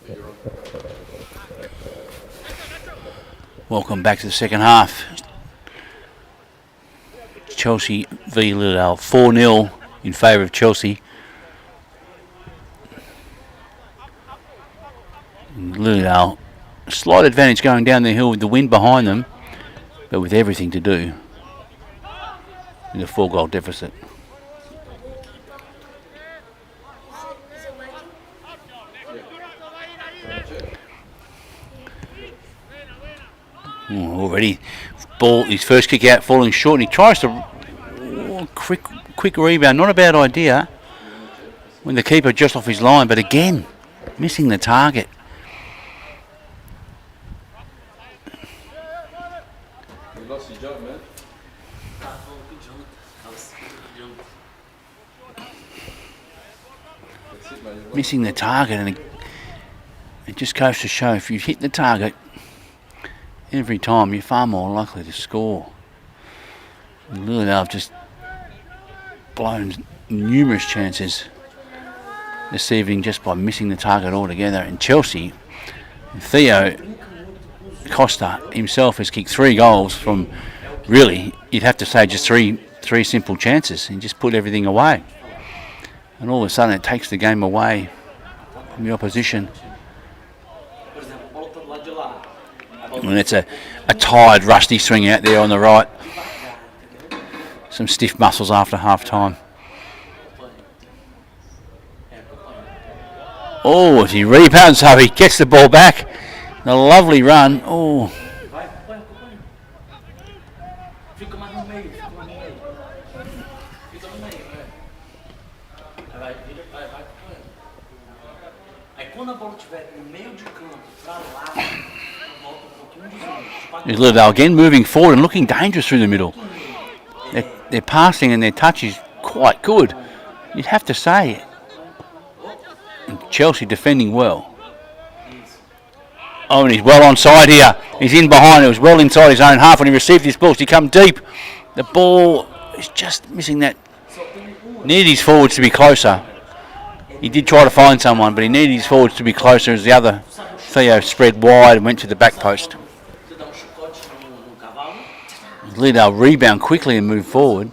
You're on. Welcome back to the second half. Chelsea v Lylidale, 4-0 in favour of Chelsea. Lylidale, slight advantage going down the hill with the wind behind them, but with everything to do in a 4-goal deficit. Already, ball, his first kick out falling short, and he tries to quick rebound. Not a bad idea when the keeper just off his line, but again, missing the target. You lost your job, man. That's it, man. Missing the target, and it just goes to show if you hit the target every time, you're far more likely to score. Lylidale have just blown numerous chances this evening just by missing the target altogether. And Chelsea, Theo Costa himself has kicked 3 goals from, really, you'd have to say just three simple chances, and just put everything away. And all of a sudden it takes the game away from the opposition. And it's a tired, rusty swing out there on the right. Some stiff muscles after half time. Oh, as he rebounds, so he gets the ball back. A lovely run. Oh. Is Lylidale again moving forward and looking dangerous through the middle. Their passing and their touch is quite good, you'd have to say. And Chelsea defending well. Oh, and he's well onside here. He's in behind. It was well inside his own half when he received this ball. He come deep. The ball is just missing that. Needed his forwards to be closer. He did try to find someone, but he needed his forwards to be closer as the other Theo spread wide and went to the back post. Lylidale rebound quickly and move forward.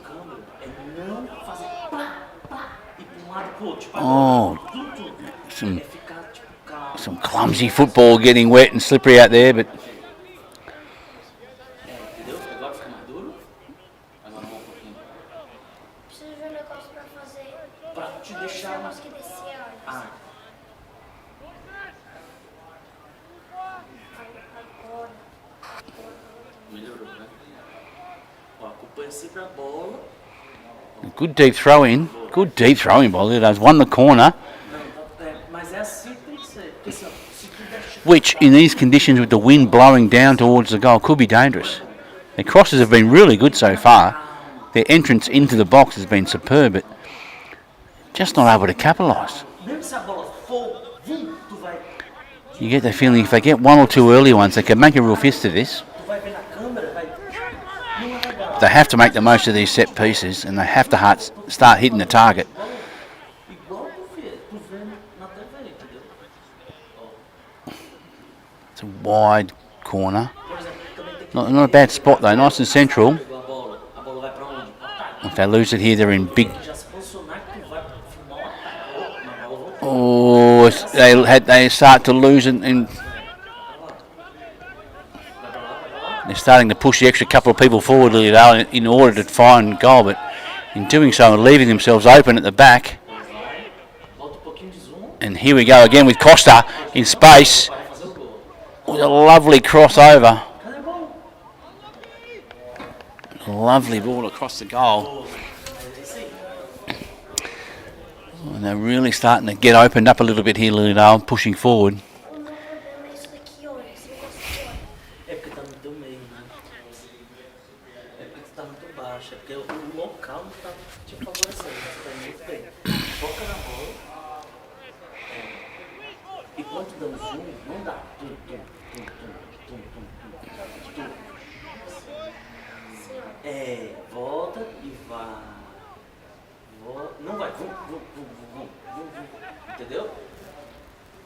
Oh, some clumsy football getting wet and slippery out there, but good deep throw in. Good deep throwing by Lylidale's won the corner. Which, in these conditions with the wind blowing down towards the goal, could be dangerous. Their crosses have been really good so far. Their entrance into the box has been superb, but just not able to capitalise. You get the feeling if they get 1 or 2 early ones, they can make a real fist of this. They have to make the most of these set pieces, and they have to start hitting the target. It's a wide corner. Not a bad spot though, nice and central. If they lose it here, they're in big. Oh, they start to lose it, and they're starting to push the extra couple of people forward in order to find goal, but in doing so, leaving themselves open at the back. And here we go again with Costa in space with a lovely crossover. A lovely ball across the goal. And they're really starting to get opened up a little bit here, Lylidale, pushing forward.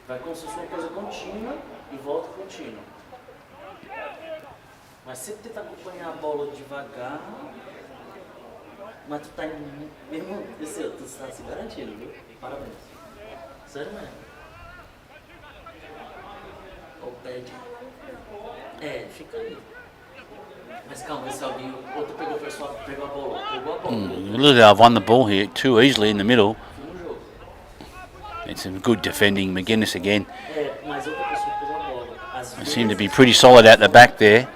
Vai como se fosse uma coisa contínua e volta contínua. Mas sempre tenta acompanhar a bola devagar. Mas tu tá em... Mesmo, tu tá se garantindo, viu? Parabéns. Sério mesmo. Ou pede. Fica aí. Mas calma, vê se alguém... Outro pegou a bola. Pegou a bola. Lylidale have won the ball here too easily in the middle. It's some good defending. McGuinness again. Mas outra pessoa pegou a bola. They seem to be pretty solid out the back there.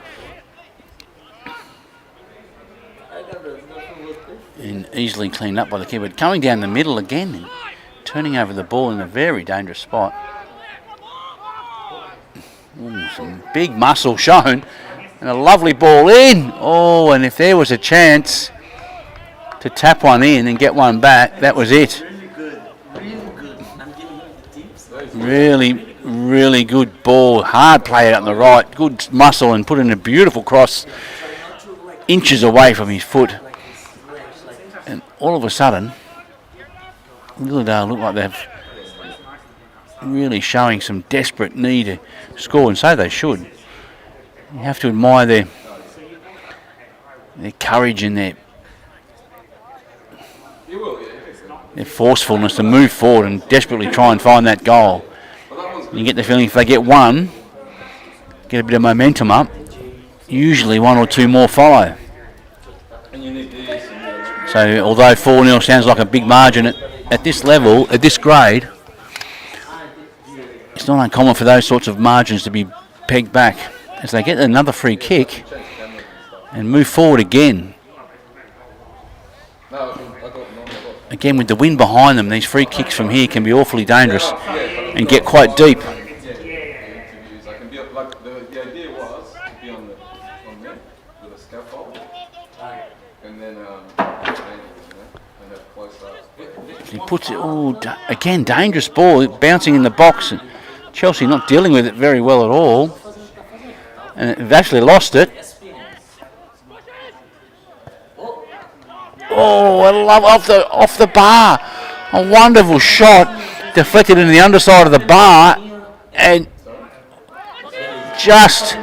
And easily cleaned up by the keeper. Coming down the middle again and turning over the ball in a very dangerous spot. Ooh, some big muscle shown. And a lovely ball in. Oh, and if there was a chance to tap one in and get one back, that was it. Really, really good ball. Hard play out on the right. Good muscle and put in a beautiful cross inches away from his foot. And all of a sudden, Lylidale look like they're really showing some desperate need to score, and so they should. You have to admire their courage and their forcefulness to move forward and desperately try and find that goal. You get the feeling if they get one, get a bit of momentum up, usually one or two more follow. So although 4-0 sounds like a big margin at this level, at this grade, it's not uncommon for those sorts of margins to be pegged back as they get another free kick and move forward again. Again, with the wind behind them, these free kicks from here can be awfully dangerous and get quite deep. The idea was to be on there with a scaffold, and then have close up. He puts it. Oh, again, dangerous ball bouncing in the box, and Chelsea not dealing with it very well at all, and they've actually lost it. Oh, I love off the bar. A wonderful shot, deflected into the underside of the bar, and just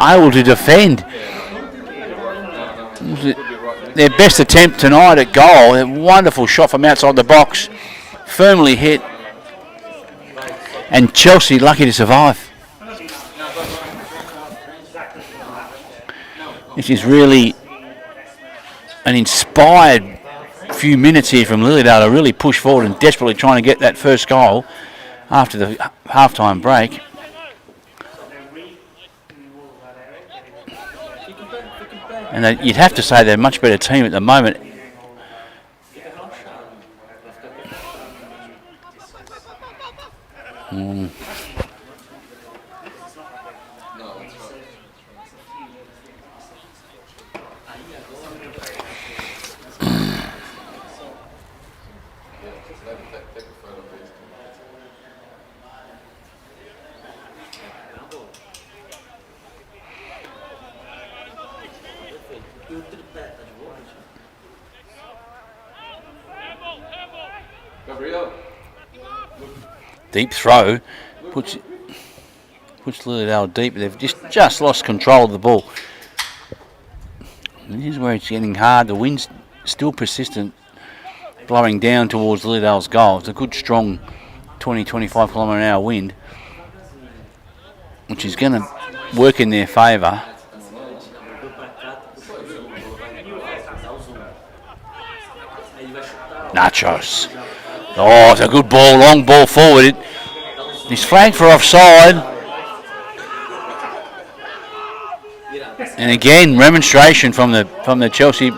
able to defend. Their best attempt tonight at goal. A wonderful shot from outside the box, firmly hit, and Chelsea lucky to survive. This is really an inspired few minutes here from Lylidale to really push forward and desperately trying to get that first goal after the half-time break. And you'd have to say they're a much better team at the moment. Deep throw puts Lylidale deep. They've just lost control of the ball. And here's where it's getting hard. The wind's still persistent, blowing down towards Lylidale's goal. It's a good, strong 20-25 kilometre an hour wind, which is going to work in their favour. Nachos. Oh, it's a good ball, long ball forward. He's flagged for offside. And again, remonstration from the Chelsea.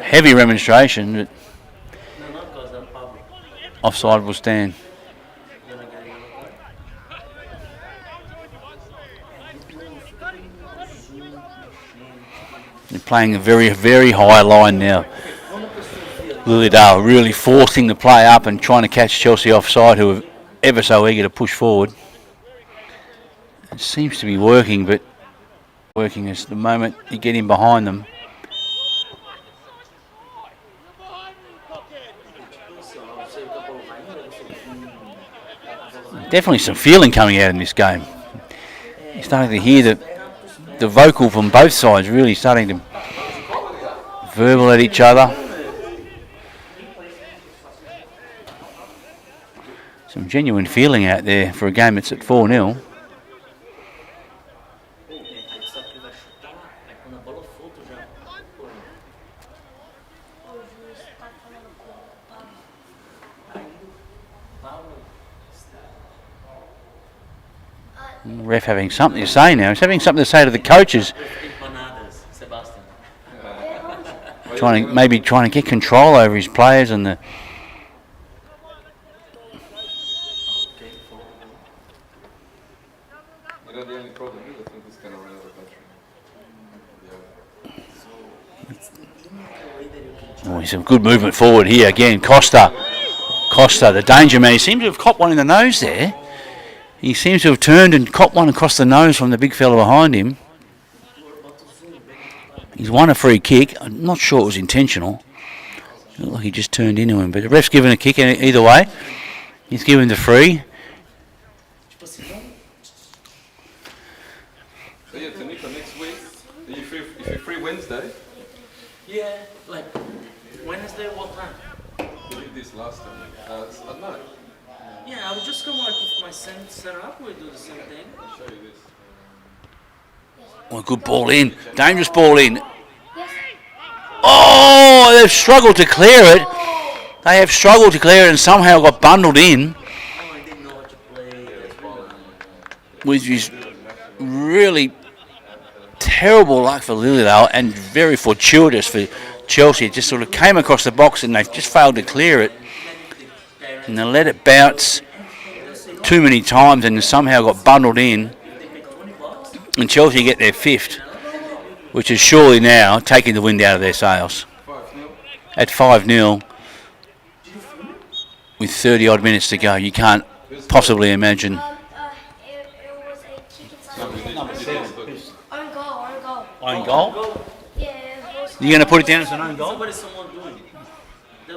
Heavy remonstration, but offside will stand. They're playing a very, very high line now. Lylidale really forcing the play up and trying to catch Chelsea offside, who are ever so eager to push forward. It seems to be working, but working as the moment you get in behind them. Definitely some feeling coming out in this game. You're starting to hear the vocal from both sides really starting to verbal at each other. Some genuine feeling out there for a game that's at 4-0. Ref having something to say now. He's having something to say to the coaches. Maybe trying to get control over his players and the. You know, the only problem is I think it's going to run out of battery. Oh, some good movement forward here again. Costa, the danger man. He seems to have copped one in the nose there. He seems to have turned and copped one across the nose from the big fella behind him. He's won a free kick. I'm not sure it was intentional. It looked like he just turned into him. But the ref's given a kick either way. He's given the free. So yeah, Tanika, next week, are you free, if you're free Wednesday? Yeah, like Wednesday, what time? We did this last time. At night. Yeah, I would just come like with my setup, we do the same thing. I'll show you this. Oh, good ball in. Dangerous ball in. Oh, they've struggled to clear it. They have struggled to clear it and somehow got bundled in. Oh, I didn't know what to play. Which is really terrible luck for Lylidale and very fortuitous for Chelsea. It just sort of came across the box and they've just failed to clear it. And they let it bounce too many times and somehow got bundled in. And Chelsea get their fifth, which is surely now taking the wind out of their sails. At 5-0, with 30 odd minutes to go, you can't possibly imagine. It was a kick inside. Own goal. Own goal? Yeah. You're going to put it down as an own goal? What is someone doing?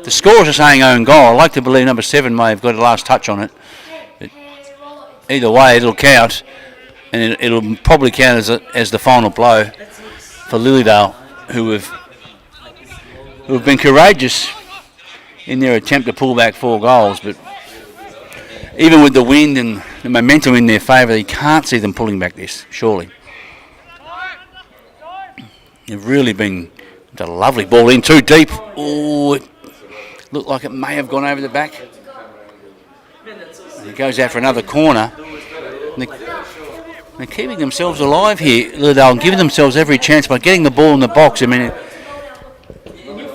The scores are saying own goal. I like to believe number 7 may have got a last touch on it. But either way, it'll count, and it'll probably count as the final blow for Lylidale, who have been courageous in their attempt to pull back 4 goals. But even with the wind and the momentum in their favour, you can't see them pulling back this, surely. They've really been a lovely ball in too deep. Oh, it looked like it may have gone over the back. And it goes out for another corner. And they're keeping themselves alive here, Lylidale, and giving themselves every chance by getting the ball in the box. I mean,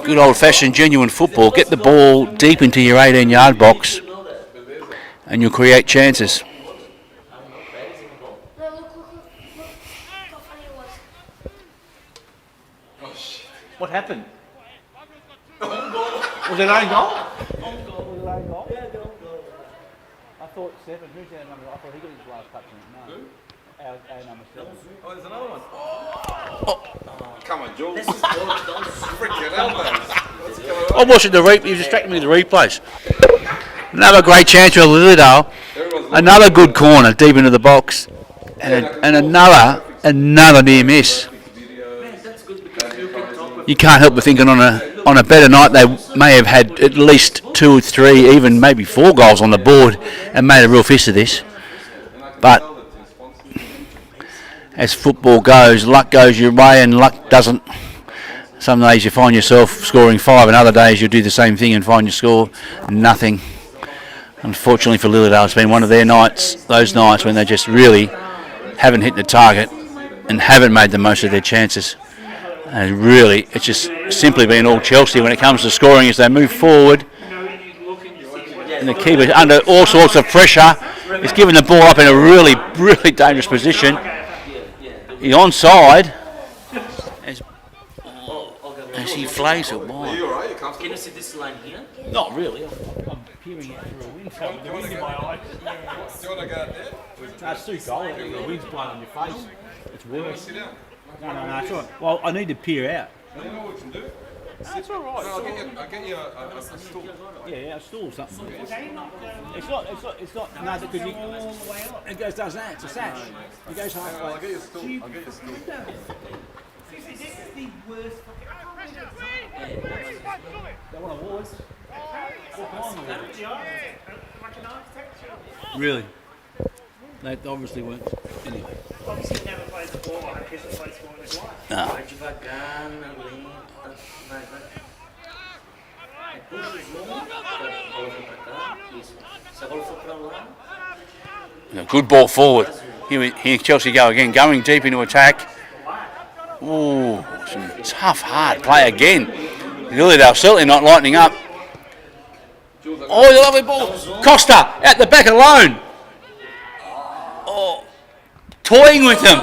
good old-fashioned, genuine football. Get the ball deep into your 18-yard box, and you'll create chances. What happened? Was it own goal? Was it own goal? Yeah, the own goal. I thought 7. Who's our number? I thought he got his last touch on it. No. Our number 7. Oh, there's another one. Oh. Come on, Jules. Freaking elbows. I'm watching the replay. You distracted me with the replays. Another great chance for Lylidale. Another good corner deep into the box. And another near miss. You can't help but thinking on a better night they may have had at least 2 or 3, even maybe 4 goals on the board and made a real fist of this. But as football goes, luck goes your way and luck doesn't. Some days you find yourself scoring 5 and other days you'll do the same thing and find you score nothing. Unfortunately for Lylidale, it's been one of their nights, those nights when they just really haven't hit the target and haven't made the most of their chances. And really, it's just simply been all Chelsea when it comes to scoring as they move forward. And the keeper, under all sorts of pressure, is giving the ball up in a really, really dangerous position. He's onside as he flags it wide. Can you see this line here? Not really. I'm peering out through a wind. The wind in my eyes. Do you want to go out there? No, it's too cold. The wind's blowing on your face. It's worse. Sit down. No, it's all right. Well, I need to peer out. You know what we can do? That's all right. No, I'll get you a stool. Yeah, a stool or something. It's not. No, because it goes does that. It's a sash. It goes halfway. I'll get you a stool. This is the worst That one awards. Really? They obviously weren't. Anyway. Obviously, never plays the ball like Chris has played scoring his life. No. Vai devagar, na lenta, vai. Puxa o zoom, a bola vem pra cá, isso. Se a bola for pra lá, A good ball forward. Here Chelsea go again, going deep into attack. Ooh, some tough, hard play again. Lylidale certainly not lightening up. Oh, the lovely ball. Costa at the back alone. Oh, toying with him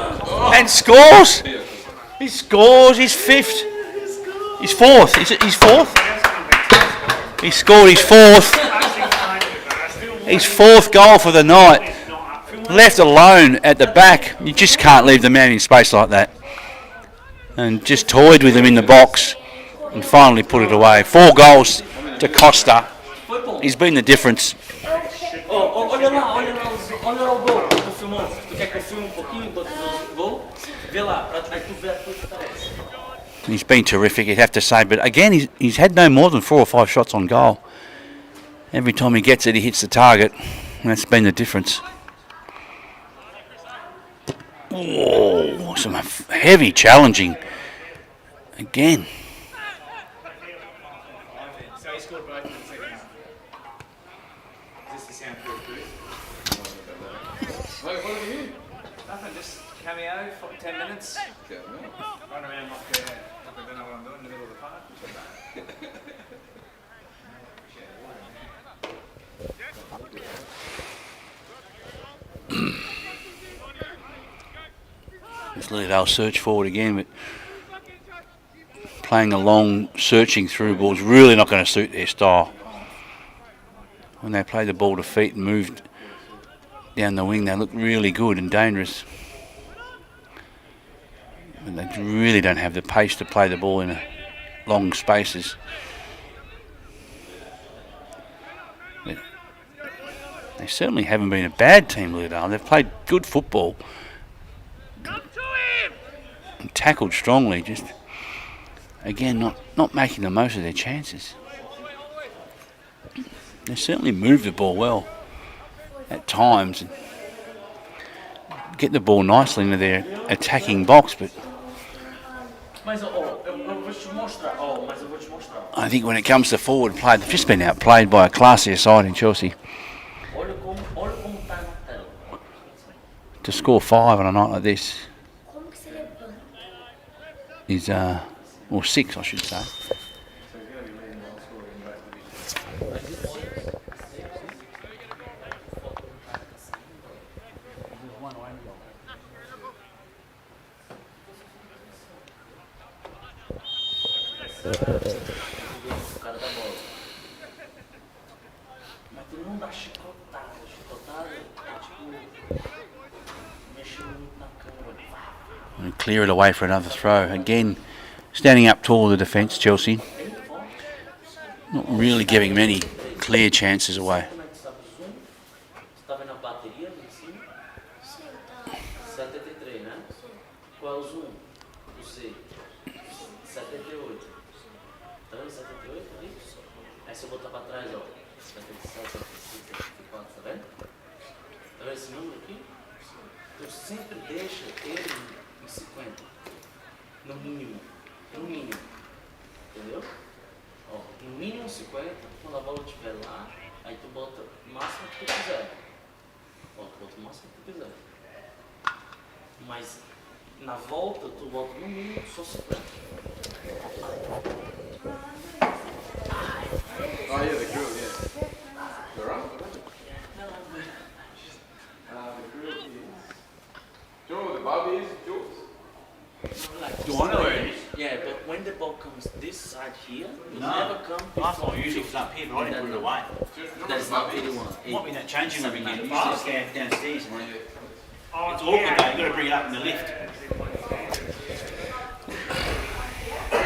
and scores. He scores his fifth. His fourth. Is it his fourth? He scored his fourth. His fourth goal for the night. Left alone at the back. You just can't leave the man in space like that. And just toyed with him in the box and finally put it away. 4 goals to Costa. He's been the difference. olha lá o gol, tu filmou. Tu quer que eu filme pouquinho enquanto tu vê o gol? Vê lá, aí tu vê a tua diferença. He's been terrific, you'd have to say. But again, he's had no more than 4 or 5 shots on goal. Every time he gets it, he hits the target. And that's been the difference. Oh, some heavy challenging. Again. So he scored both in the second half. Is this the sound proof? What have you mean? Nothing, just cameo for 10 minutes. Okay, no. Run around like I don't know what I'm doing in the middle of the park. This Lylidale search forward again, but playing a long, searching through ball is really not going to suit their style. When they play the ball to feet and moved down the wing, they look really good and dangerous. But they really don't have the pace to play the ball in long spaces. They certainly haven't been a bad team, Lylidale. They've played good football. And tackled strongly, just again not making the most of their chances. They certainly move the ball well at times and get the ball nicely into their attacking box, but Mas eu vou te mostrar. Mas eu vou te mostrar. I think when it comes to forward play, they've just been outplayed by a classier side in Chelsea. Olha como tá na tela. To score 5 on a night like this is, or 6 I should say. O cara da bola. Mas tu não dá chicotada. Chicotada é tipo. Mexer muito na câmera. And clear it away for another throw. Again, standing up tall the defence, Chelsea. Not really giving many clear chances away. Como é que sabe o zoom? Você tá vendo a bateria ali em cima? 73, né? Qual é o zoom? Não sei. 78. Tá vendo 78 ali? Aí se eu botar pra trás, ó. 77, 75, 74, tá vendo? Tá vendo esse número aqui? Eu sempre deixo ele em 50. No mínimo. No mínimo. Entendeu? Ó, no mínimo 50, quando a bola estiver lá, aí tu bota o máximo que tu quiser. Ó, tu bota o máximo que tu quiser. Mas na volta, tu bota no mínimo só 50. Oh yeah, the grill, yeah. You alright? The grill is. Do you know what the barbie is, Jules? Do I know where it is? Yeah, but when the ball comes this side here, it No. never come Last time before I usually was up here, but I didn't put it away. That's not 81. Might be that changing room again. Usually Usually stand downstairs. Oh, It's awkward though, you've got to bring it up in the lift.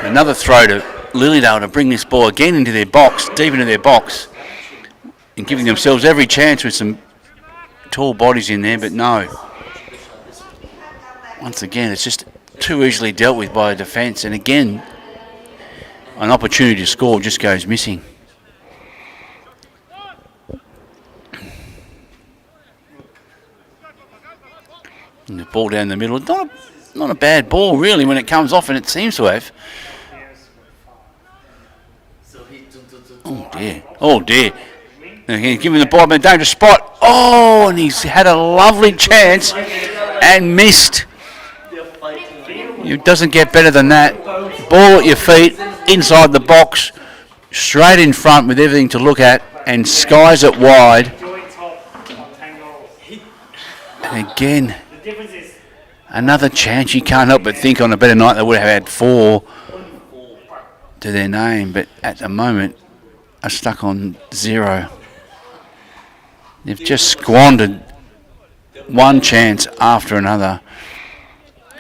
Another throw to Lylidale to bring this ball again into their box, deep into their box, and giving themselves every chance with some tall bodies in there, but no. Once again, it's just too easily dealt with by a defence, and again, an opportunity to score just goes missing. And the ball down the middle, not a bad ball really when it comes off, and it seems to have. Oh dear, oh dear. And he's giving the ball in a dangerous spot. Oh, and he's had a lovely chance and missed. It doesn't get better than that. Ball at your feet, inside the box, straight in front with everything to look at, and skies it wide. And again, another chance. You can't help but think on a better night they would have had 4 to their name, but at the moment are stuck on 0. They've just squandered one chance after another,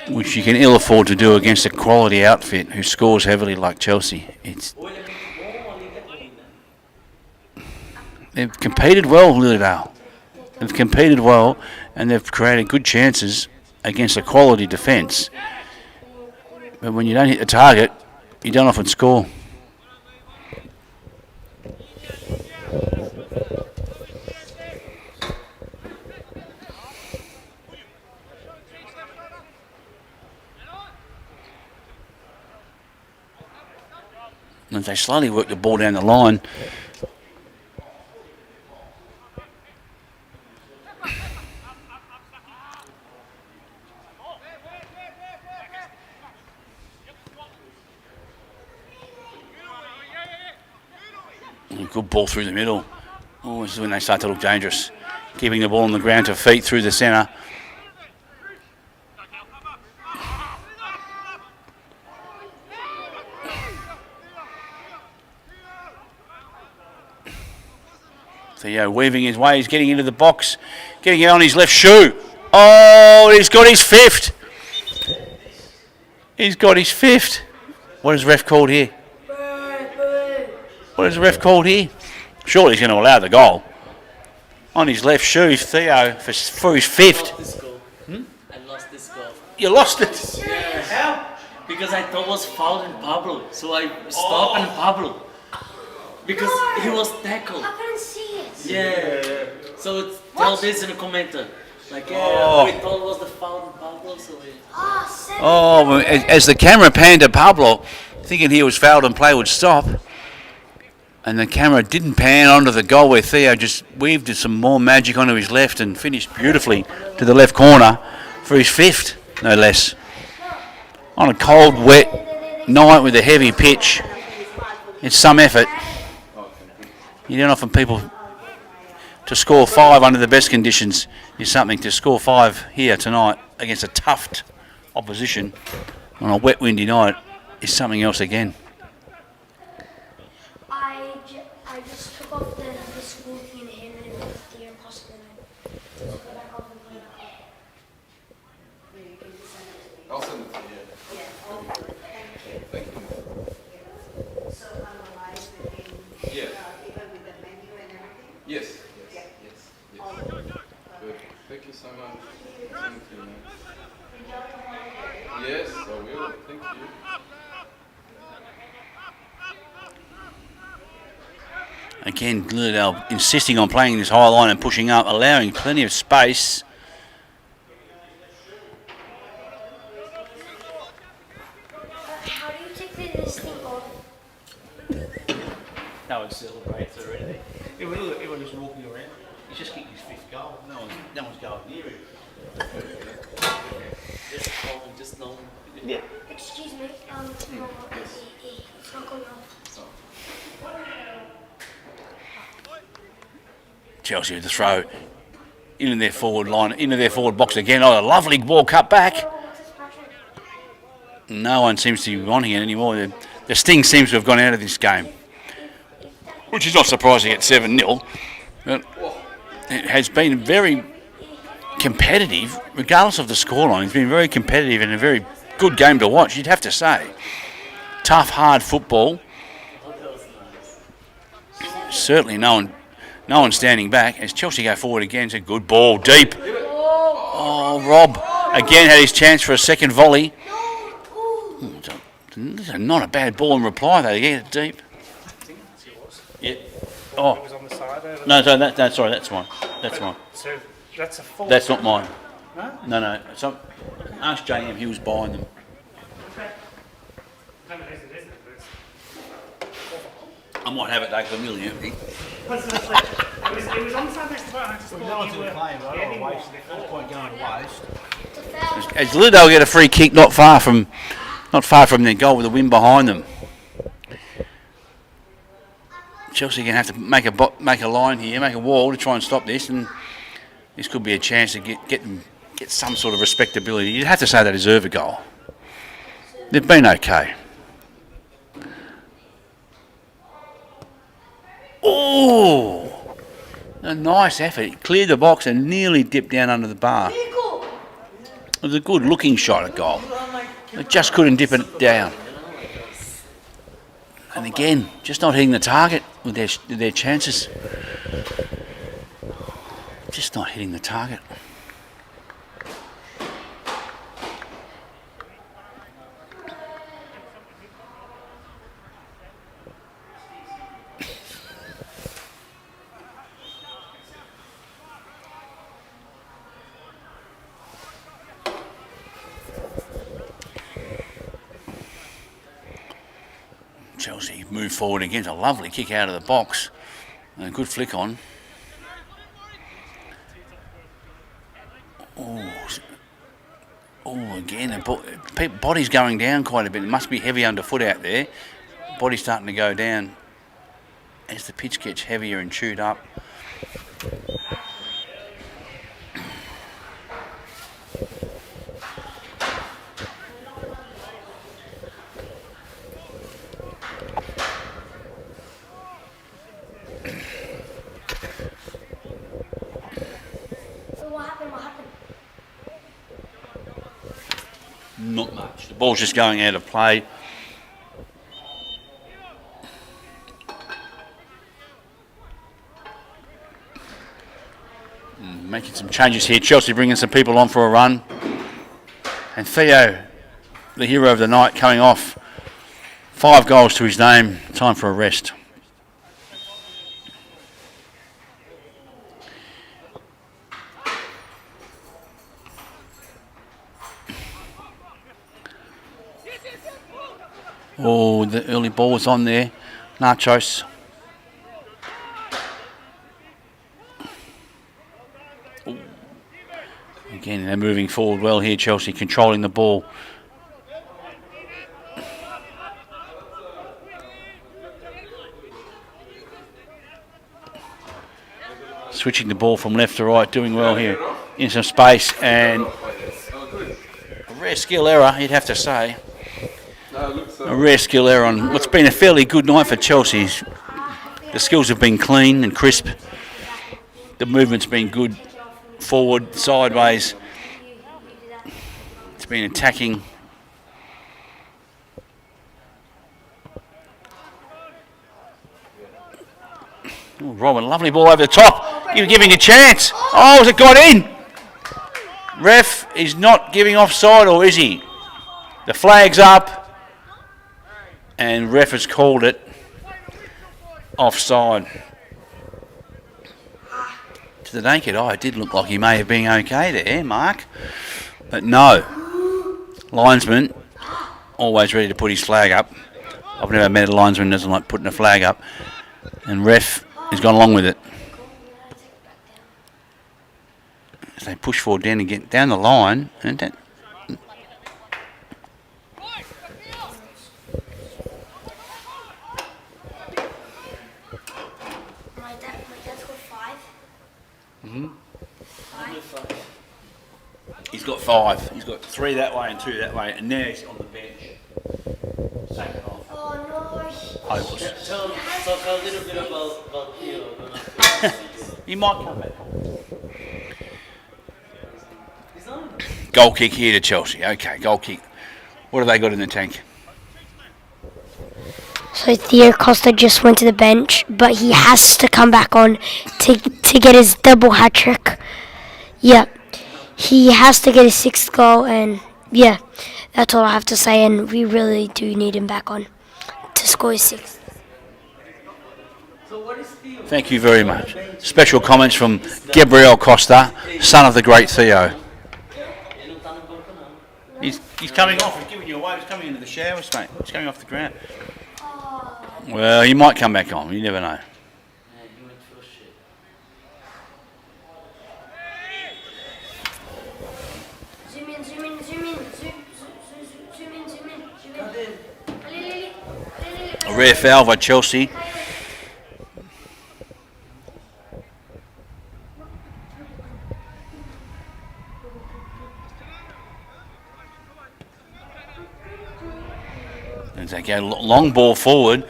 which you can ill afford to do against a quality outfit who scores heavily like Chelsea. They've competed well, Lylidale. They've competed well, and they've created good chances against a quality defence. But when you don't hit the target, you don't often score. As they slowly work the ball down the line, good ball through the middle. Oh, this is when they start to look dangerous. Keeping the ball on the ground to feet through the centre. Theo weaving his way, he's getting into the box, getting it on his left shoe. Oh, he's got his 5th. He's got his 5th. What has the ref called here? What has the ref called here? Surely he's going to allow the goal. On his left shoe, Theo, for his 5th. I lost this goal. You lost it? Yeah. How? Because I thought it was foul in Pablo, so I stopped in Pablo. Because he was tackled. I couldn't see it. Yeah. So tell this in the commenter. Like, we thought it was the foul in Pablo, so we... Oh, as the camera panned to Pablo, thinking he was fouled and play would stop. And the camera didn't pan onto the goal where Theo just weaved some more magic onto his left and finished beautifully to the left corner for his 5th, no less. On a cold, wet night with a heavy pitch, it's some effort. You don't often people to score 5 under the best conditions is something. To score 5 here tonight against a tough opposition on a wet, windy night is something else again. I just took off the school thing and handed it to the imposter and I took it back off and put it back. I'll send it to you. Thank you. So on the live stream, Yeah. even with the menu and everything? Yes. Yes. Good. Thank you so much. Thank you, man. Yes, I will. Thank you. Again, Lylidale insisting on playing this high line and pushing up, allowing plenty of space. How do you take this thing off? No one celebrates or anything. Everyone just walking around. He's just getting his 5th goal. No one's going near him. Just know. Yeah. Excuse me, no, it's not going off. Chelsea with the throw into their forward line, into their forward box again. Oh, a lovely ball cut back. No one seems to be wanting it anymore. The sting seems to have gone out of this game, which is not surprising at 7-0. But it has been very competitive, regardless of the scoreline. It's been very competitive and a very good game to watch, you'd have to say. tough, hard football. Certainly no one standing back. As Chelsea go forward again, it's a good ball, deep. Oh, Rob again had his chance for a second volley. This is not a bad ball in reply though. Yeah, deep. Yeah. Oh. It was on the side over No, so that's sorry, that's mine. That's mine. So that's a full. That's not mine. Huh? No. So ask JM, he was buying them. Okay. No, it isn't, but it's- I might have it though because I'm nearly empty. it was on the side next to the I just thought you were getting one before. As Lylidale get a free kick not far from their goal with the wind behind them. Chelsea are going to have to make a line here, make a wall to try and stop this, and this could be a chance to get some sort of respectability. You'd have to say they deserve a goal. They've been okay. Oh, a nice effort. He cleared the box and nearly dipped down under the bar. It was a good looking shot at goal. They just couldn't dip it down. And again, just not hitting the target with their chances. Just not hitting the target. Chelsea move forward again. A lovely kick out of the box. And a good flick on. Oh, again, the body's going down quite a bit. It must be heavy underfoot out there. Body's starting to go down as the pitch gets heavier and chewed up. Not much. The ball's just going out of play. Making some changes here. Chelsea bringing some people on for a run. And Theo, the hero of the night, coming off. 5 goals to his name. Time for a rest. Oh, the early ball was on there. Nachos. Ooh. Again, they're moving forward well here, Chelsea, controlling the ball. Switching the ball from left to right, doing well here. In some space, and a rare skill error, you'd have to say. A rare skill error on what's been a fairly good night for Chelsea. The skills have been clean and crisp. The movement's been good, forward, sideways. It's been attacking. Oh, Robin, lovely ball over the top. You're giving a chance. Oh, has it got in? Ref is not giving offside, or is he? The flag's up. And ref has called it offside. To the naked eye, it did look like he may have been okay there, Mark. But no. Linesman, always ready to put his flag up. I've never met a linesman who doesn't like putting a flag up. And ref has gone along with it. As they push forward down and get down the line, and that. He's got 5. He's got 3 that way and 2 that way, and now he's on the bench. Take it off. Oh no. Hopeless. Talk a little bit about Theo. He might come back. Goal kick here to Chelsea. Okay, goal kick. What have they got in the tank? So Theo Costa just went to the bench, but he has to come back on to get his double hat trick. Yeah, he has to get his 6th goal, and yeah, that's all I have to say. And we really do need him back on to score his 6th. Thank you very much. Special comments from Gabriel Costa, son of the great Theo. He's coming off. He's giving you away. He's coming into the showers, mate. He's coming off the ground. Well, he might come back on. You never know. A rare foul by Chelsea. As they go long ball forward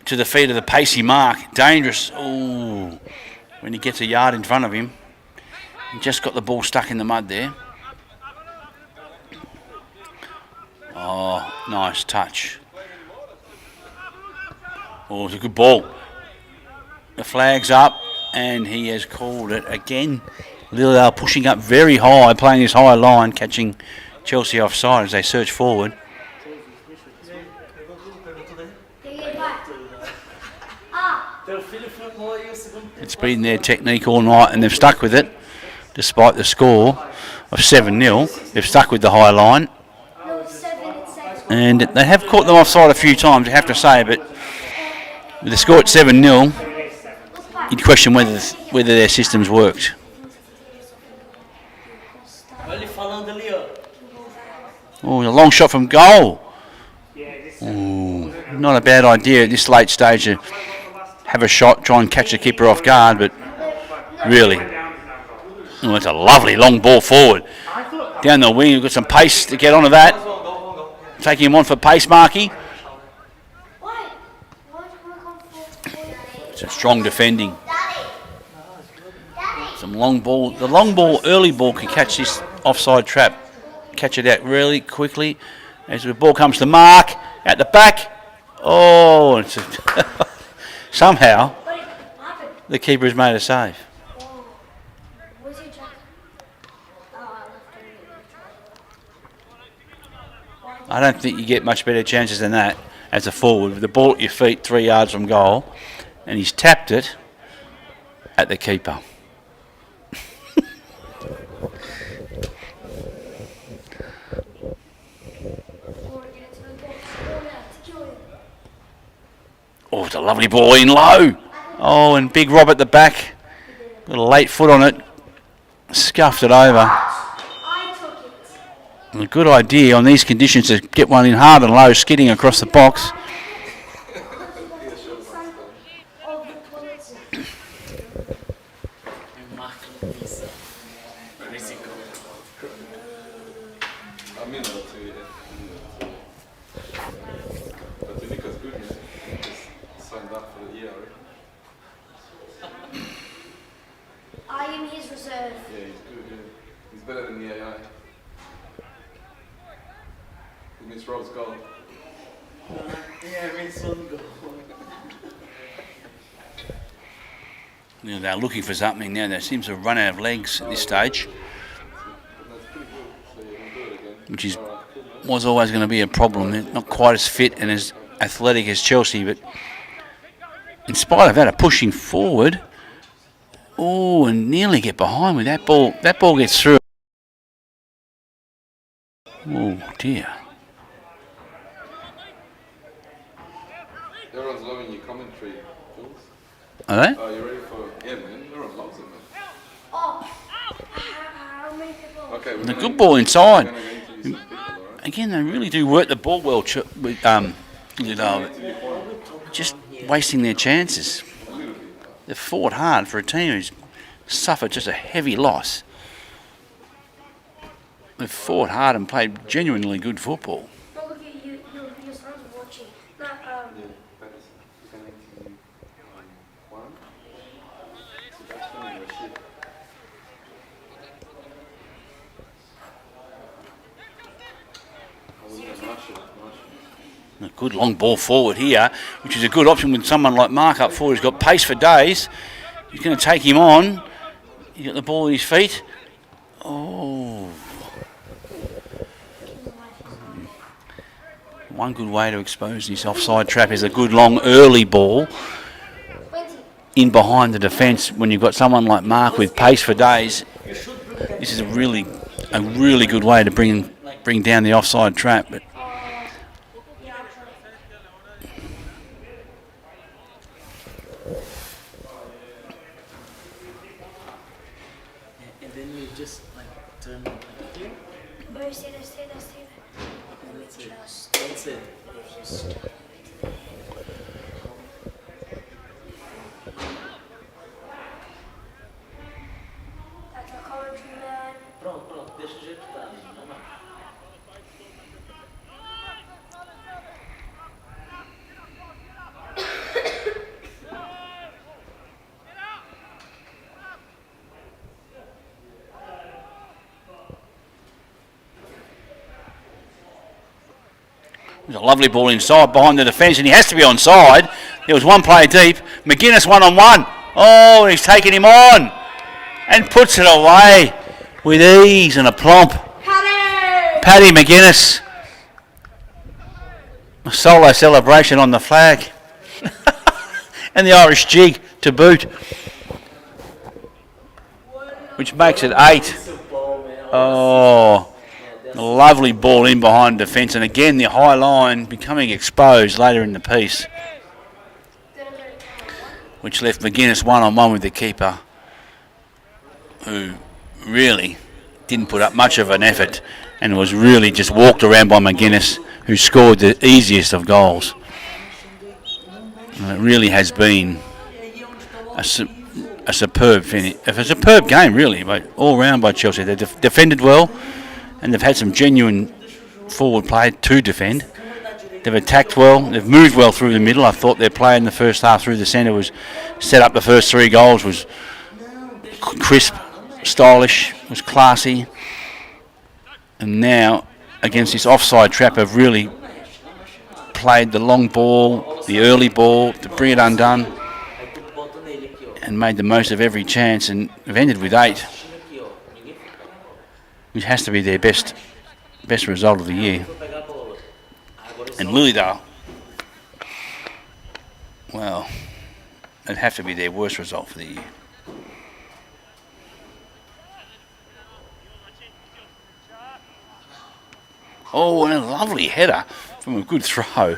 to the feet of the pacey Mark. Dangerous. Ooh, when he gets a yard in front of him. He just got the ball stuck in the mud there. Oh, nice touch. Oh, it's a good ball. The flag's up, and he has called it again. Lylidale pushing up very high, playing this high line, catching Chelsea offside as they search forward. It's been their technique all night, and they've stuck with it, despite the score of 7-0. They've stuck with the high line, and they have caught them offside a few times, I have to say, but with the score at 7-0, you'd question whether their systems worked. Oh, a long shot from goal. Ooh, not a bad idea at this late stage to have a shot, try and catch the keeper off guard, but really, oh, it's a lovely long ball forward. Down the wing, you've got some pace to get onto that. Taking him on for pace, Marky. It's a strong defending. Some long ball. The long ball, early ball can catch this offside trap. Catch it out really quickly. As the ball comes to Mark, at the back. Oh, it's somehow the keeper has made a save. I don't think you get much better chances than that as a forward. With the ball at your feet 3 yards from goal, and he's tapped it at the keeper. Oh, it's a lovely ball in low. Oh, and Big Rob at the back. Got a late foot on it. Scuffed it over. A good idea on these conditions to get one in hard and low, skidding across the box. I am his reserve. Yeah, he's good, yeah. He's better than the AI. He missed Rob's goal. Yeah, I missed one goal. You know, they're looking for something now. They seem to have run out of legs at this stage, which was always going to be a problem. They're not quite as fit and as athletic as Chelsea, but in spite of that, are pushing forward. Oh, and nearly get behind with that ball. That ball gets through. Oh dear. Everyone's loving your commentary, Jules. Are they? Oh, you ready for... Yeah, man. Everyone loves it, man. How many people? Okay, The good ball inside. We're going to interview some people, all right? Again, they really do work the ball well. With just wasting their chances. They've fought hard for a team who's suffered just a heavy loss. They've fought hard and played genuinely good football. No, look at you. Your son's watching. No, Good long ball forward here, which is a good option with someone like Mark up forward who's got pace for days. He's going to take him on. He's got the ball at his feet. Oh. One good way to expose this offside trap is a good long early ball in behind the defence when you've got someone like Mark with pace for days. This is a really good way to bring down the offside trap. But And then you just like turn like here. Stay there. And that's it. That's it. Pronto, deixa do jeito que tá. Normal. there's a lovely ball inside behind the defence, and he has to be onside. There was one player deep. McGuinness 1-on-1. Oh, he's taken him on and puts it away with ease and aplomb. Paddy McGuinness. A solo celebration on the flag. And the Irish jig to boot. Which makes it 8. Oh, a lovely ball in behind defence. And again, the high line becoming exposed later in the piece. Which left McGuinness 1-on-1 with the keeper, who really didn't put up much of an effort and was really just walked around by McGuinness, who scored the easiest of goals. And it really has been a superb finish, a superb game really, but all round by Chelsea. They've defended well, and they've had some genuine forward play to defend. They've attacked well. They've moved well through the middle. I thought their play in the first half through the centre was set up. The first 3 goals was crisp, stylish, was classy. And now, against this offside trap, have really played the long ball, the early ball to bring it undone, and made the most of every chance. And have ended with 8, which has to be their best result of the year. And Lylidale, well, it'd have to be their worst result for the year. Oh, and a lovely header from a good throw.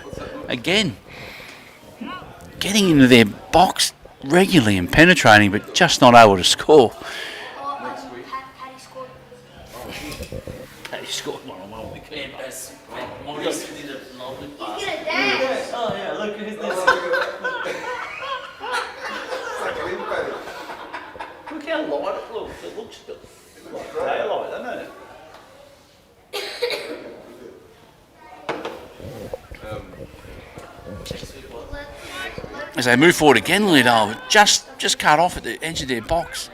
Again, getting into their box regularly and penetrating, but just not able to score. Paddy scored 1-on-1 with the keeper. Oh yeah, look at his Look how light it looks. It looks like daylight, doesn't it? As they move forward again, Lylidale just cut off at the edge of their box.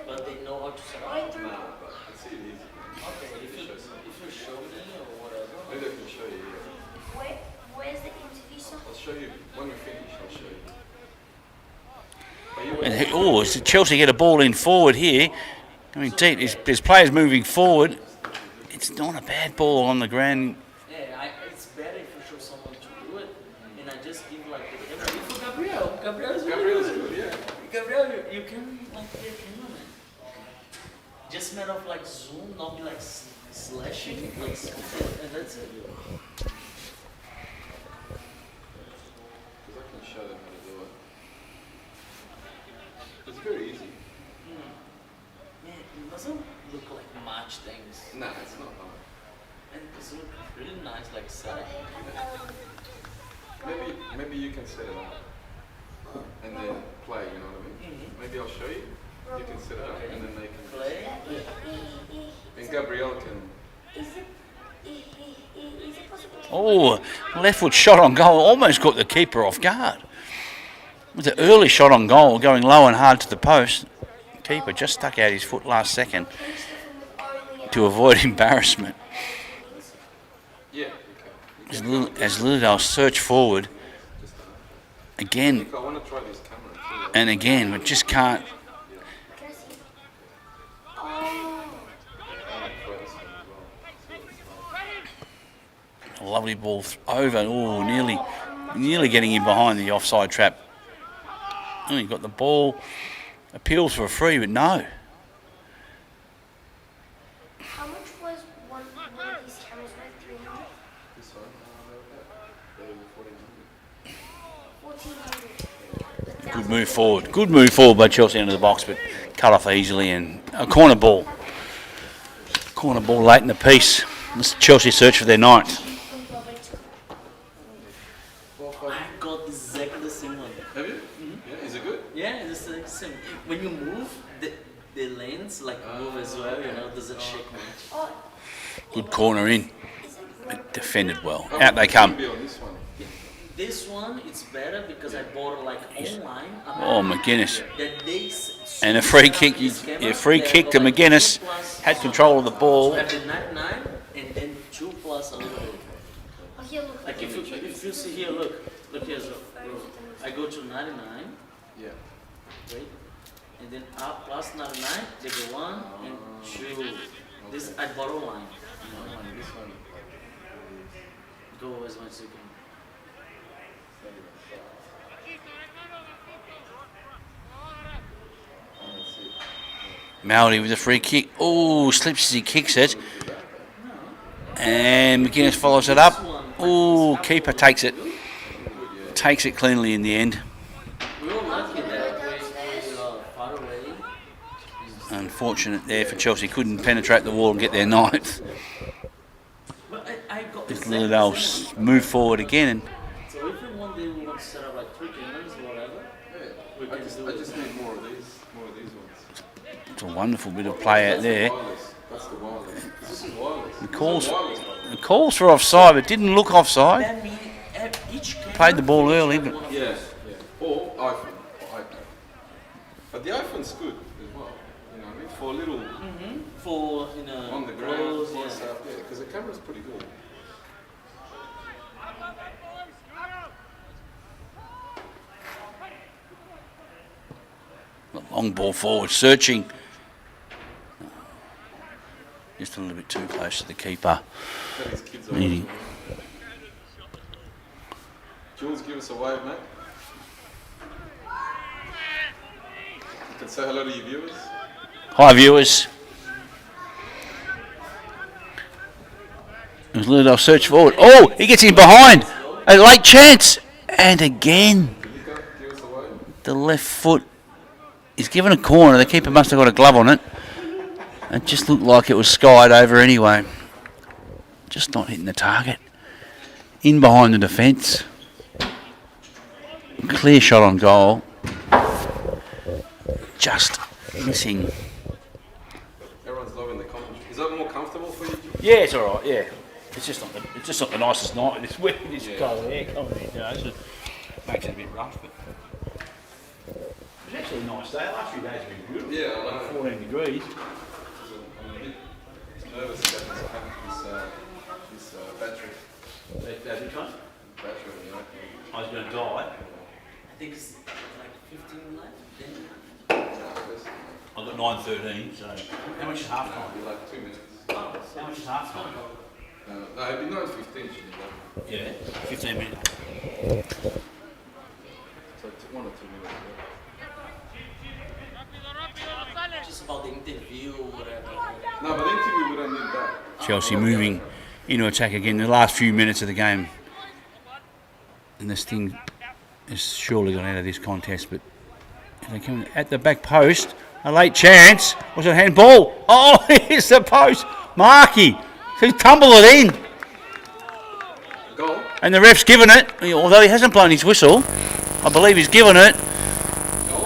But they know how to surround. Okay, if you show me or whatever. Maybe I can show you. Where's the interview, sir? I'll show you when we finish. I'll show you. And so Chelsea get a ball in forward here. I mean, deep. There's players moving forward. It's not a bad ball on the ground. Yeah, it's better if you show someone to do it, and I just give like the camera. For Gabriel. Gabriel's good, yeah. Gabriel, you can like be a cameraman. Just matter of like zoom, not be like slashing, like and that's it. Because I can show them how to do it. It's very easy. Yeah, it doesn't look like much things. Nah, it's not hard. And it's look really nice, like set. Maybe you can set it up and then play. You know what I mean? Maybe I'll show you. You can set it up and then they can Play. And Gabriel can. Is it possible? Oh, left foot shot on goal. Almost got the keeper off guard. It was an early shot on goal, going low and hard to the post. Keeper just stuck out his foot last second to avoid embarrassment. As Lylidale search forward again I want to try this camera too. and again, but just can't. A lovely ball over. Oh, nearly getting in behind the offside trap. Oh, he got the ball. Appeals for a free, but no. How much was one of these cameras worth? 300? This one, about 1400. 1400. Good move forward. Good move forward by Chelsea into the box, but cut off easily and a corner ball. Corner ball late in the piece. This Chelsea search for their ninth. I got exactly the same one. Have you? Yeah, is it good? Yeah, it's the same. When you move, the lens like move as well, you know, doesn't shake much. Good corner in. But defended well. Out they come. Be on this one. This one, it's better because I bought it like online. Oh, McGuinness. That they And a free kick. Free kick to McGuinness. Had control of the ball. Have the 99 and then 2 plus a little bit. Oh, here, look. Like if you see here, look here. So I go to 99. Yeah. Wait, and then up plus 99. They go 1 and 2. This I bought online. This one. Go as much as you can. Maldy with a free kick. Oh, slips as he kicks it. And McGuinness follows it up. Oh, keeper takes it. Takes it cleanly in the end. We were lucky that we far away. Unfortunate there for Chelsea. Couldn't penetrate the wall and get their ninth. But I got This exactly Lylidale the same one. move forward again. And So if one day we want to set up like 3 cameras or whatever, we I can just, do I it. just need more of these ones. it's a wonderful bit of play out there. Wireless. That's the wireless. This is wireless. The calls, Wireless, by the way. the calls for offside, but didn't look offside. That means each camera Played the ball early, but Yeah, yeah. Or iPhone or iPad. But the iPhone's good as well. You know what I mean? For a little for on the ground, clothes, voice yeah. out there, because the camera's pretty good. long ball forward, searching. Just a little bit too close to the keeper. Tell these kids are Needing. watching. Jules, give us a wave, mate. You can say hello to your viewers. Hi, viewers. As Lylidale search forward. Oh, he gets in behind. A late chance. And again, Nico, give us a wave. the left foot is given a corner. The keeper must have got a glove on it. It just looked like it was skied over anyway. Just not hitting the target. In behind the defence. Clear shot on goal. Just missing. Everyone's loving the commentary. Is that more comfortable for you, Jules? Yeah, it's all right. Yeah, it's just not the nicest night. It's wet. It's cold air coming in. You know, so it makes it a bit rough. But it's actually a nice day. The last few days have been beautiful. Yeah, I Like know. 14 degrees. I'm a bit nervous about this battery. Which one? Battery, you know. I was going to die. I think it's like 15 left. Then I've got 9:13. So how much is half time? It'll be like 2 minutes. How much is half time? No, it'd be 9:15 should be done. Yeah, 15 minutes. So 1 or 2 minutes. just about the interview or whatever. No, but the interview we don't need that. Chelsea moving into attack again. The last few minutes of the game, and this thing has surely gone out of this contest. But they come at the back post. A late chance. Was it handball? Oh, here's the post. Markey. He tumbled it in. Goal. And the ref's given it. Although he hasn't blown his whistle, I believe he's given it.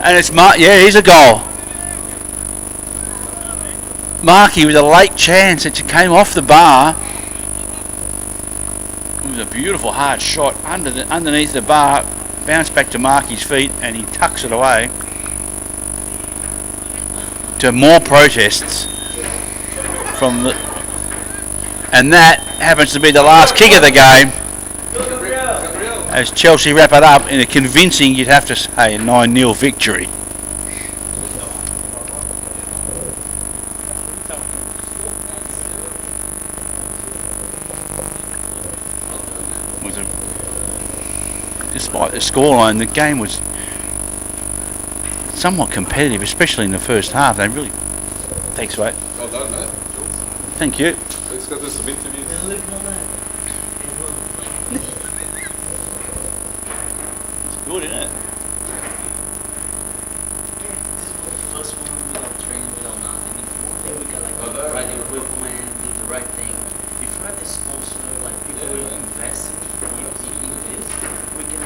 And it's yeah, here's a goal. Markey with a late chance. It came off the bar. It was a beautiful hard shot underneath the bar. Bounced back to Markey's feet and he tucks it away. To more protests from the, and that happens to be the last kick of the game. as Chelsea wrap it up in a convincing, you'd have to say, 9-0 victory. Despite the scoreline, the game was somewhat competitive, especially in the first half. They really... Thanks, mate. Well done, mate. Thank you. Let's go do some interviews. It's good, isn't it? First one without training, without nothing. If one day we got like the right equipment, do the right thing. If we had the sponsor, like people will invest in this, we can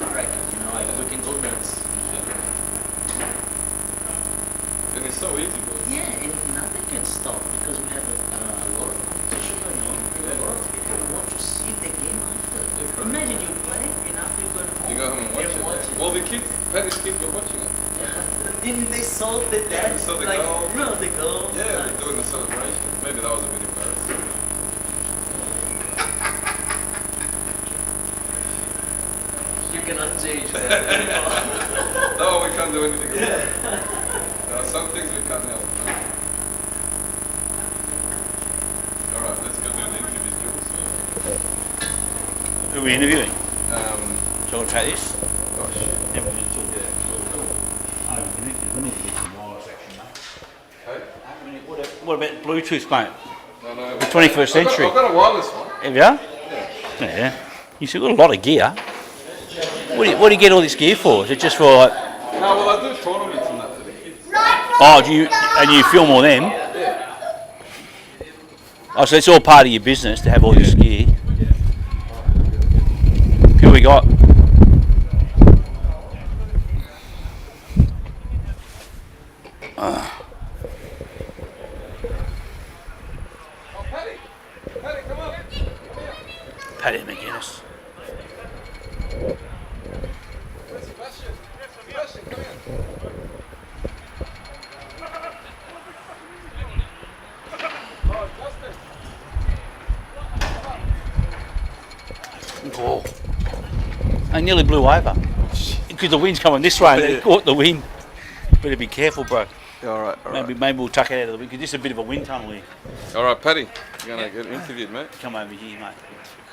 correct it, you know, like we can go next. And it's so easy, boy. Yeah, and nothing can stop because we have a lot of competition going on. A lot of people want to see the game after. Imagine you play and after you go home. You go home and watch it. Well, the kids, Paddy's kids were watching it. And they saw the dad, They saw the like, goal. no, the goal. Yeah, they're doing the celebration. Maybe that was a bit embarrassing. You cannot change that. No, we can't do anything about it. There are some things we can't help. Alright, let's go do the interviews, Jules. Who are we interviewing? Um, Shall I try this? gosh. Yeah, we need to talk. We need to get some wireless action, mate. Hey? What about Bluetooth, mate? No. The 21st century. I've got a wireless one. Have you? Yeah. You've got a lot of gear. What do you get all this gear for? Is it just for like... No, well, I do tournaments and that for the kids. Oh, and you film all them? Yeah. Oh, so it's all part of your business to have all this gear. Who we got? Oh, Paddy! Paddy, come on! Paddy McGuinness. Where's Sebastian? Sebastian, come here. Oh, Justin. Oh. I nearly blew over. Because the wind's coming this way and they caught the wind. Better be careful, bro. Yeah, alright. Maybe we'll tuck it out of the wind because this is a bit of a wind tunnel here. Alright, Paddy, you're going to get interviewed, mate. Come over here, mate.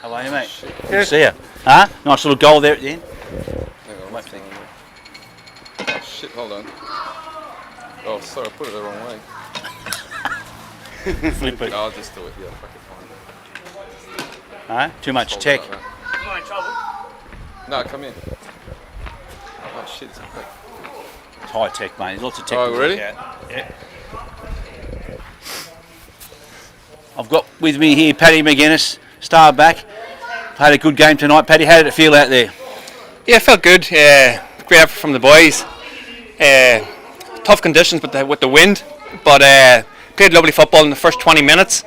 How are you, mate? Good to see you. Huh? Nice little goal there at the end. Hang on, Wait, thank oh, shit, hold on. Oh, sorry, I put it the wrong way. Flip it. No, I'll just do it, yeah, if I can find it. Huh? Too much Hold tech. it like that. No, come in. Oh, shit, it's okay. It's high tech, mate. There's lots of tech. Oh, to work ready? out. Yeah. I've got with me here Paddy McGuinness, star back. Had a good game tonight. Paddy, how did it feel out there? Yeah, it felt good. Great effort from the boys. Tough conditions with the wind, but played lovely football in the first 20 minutes.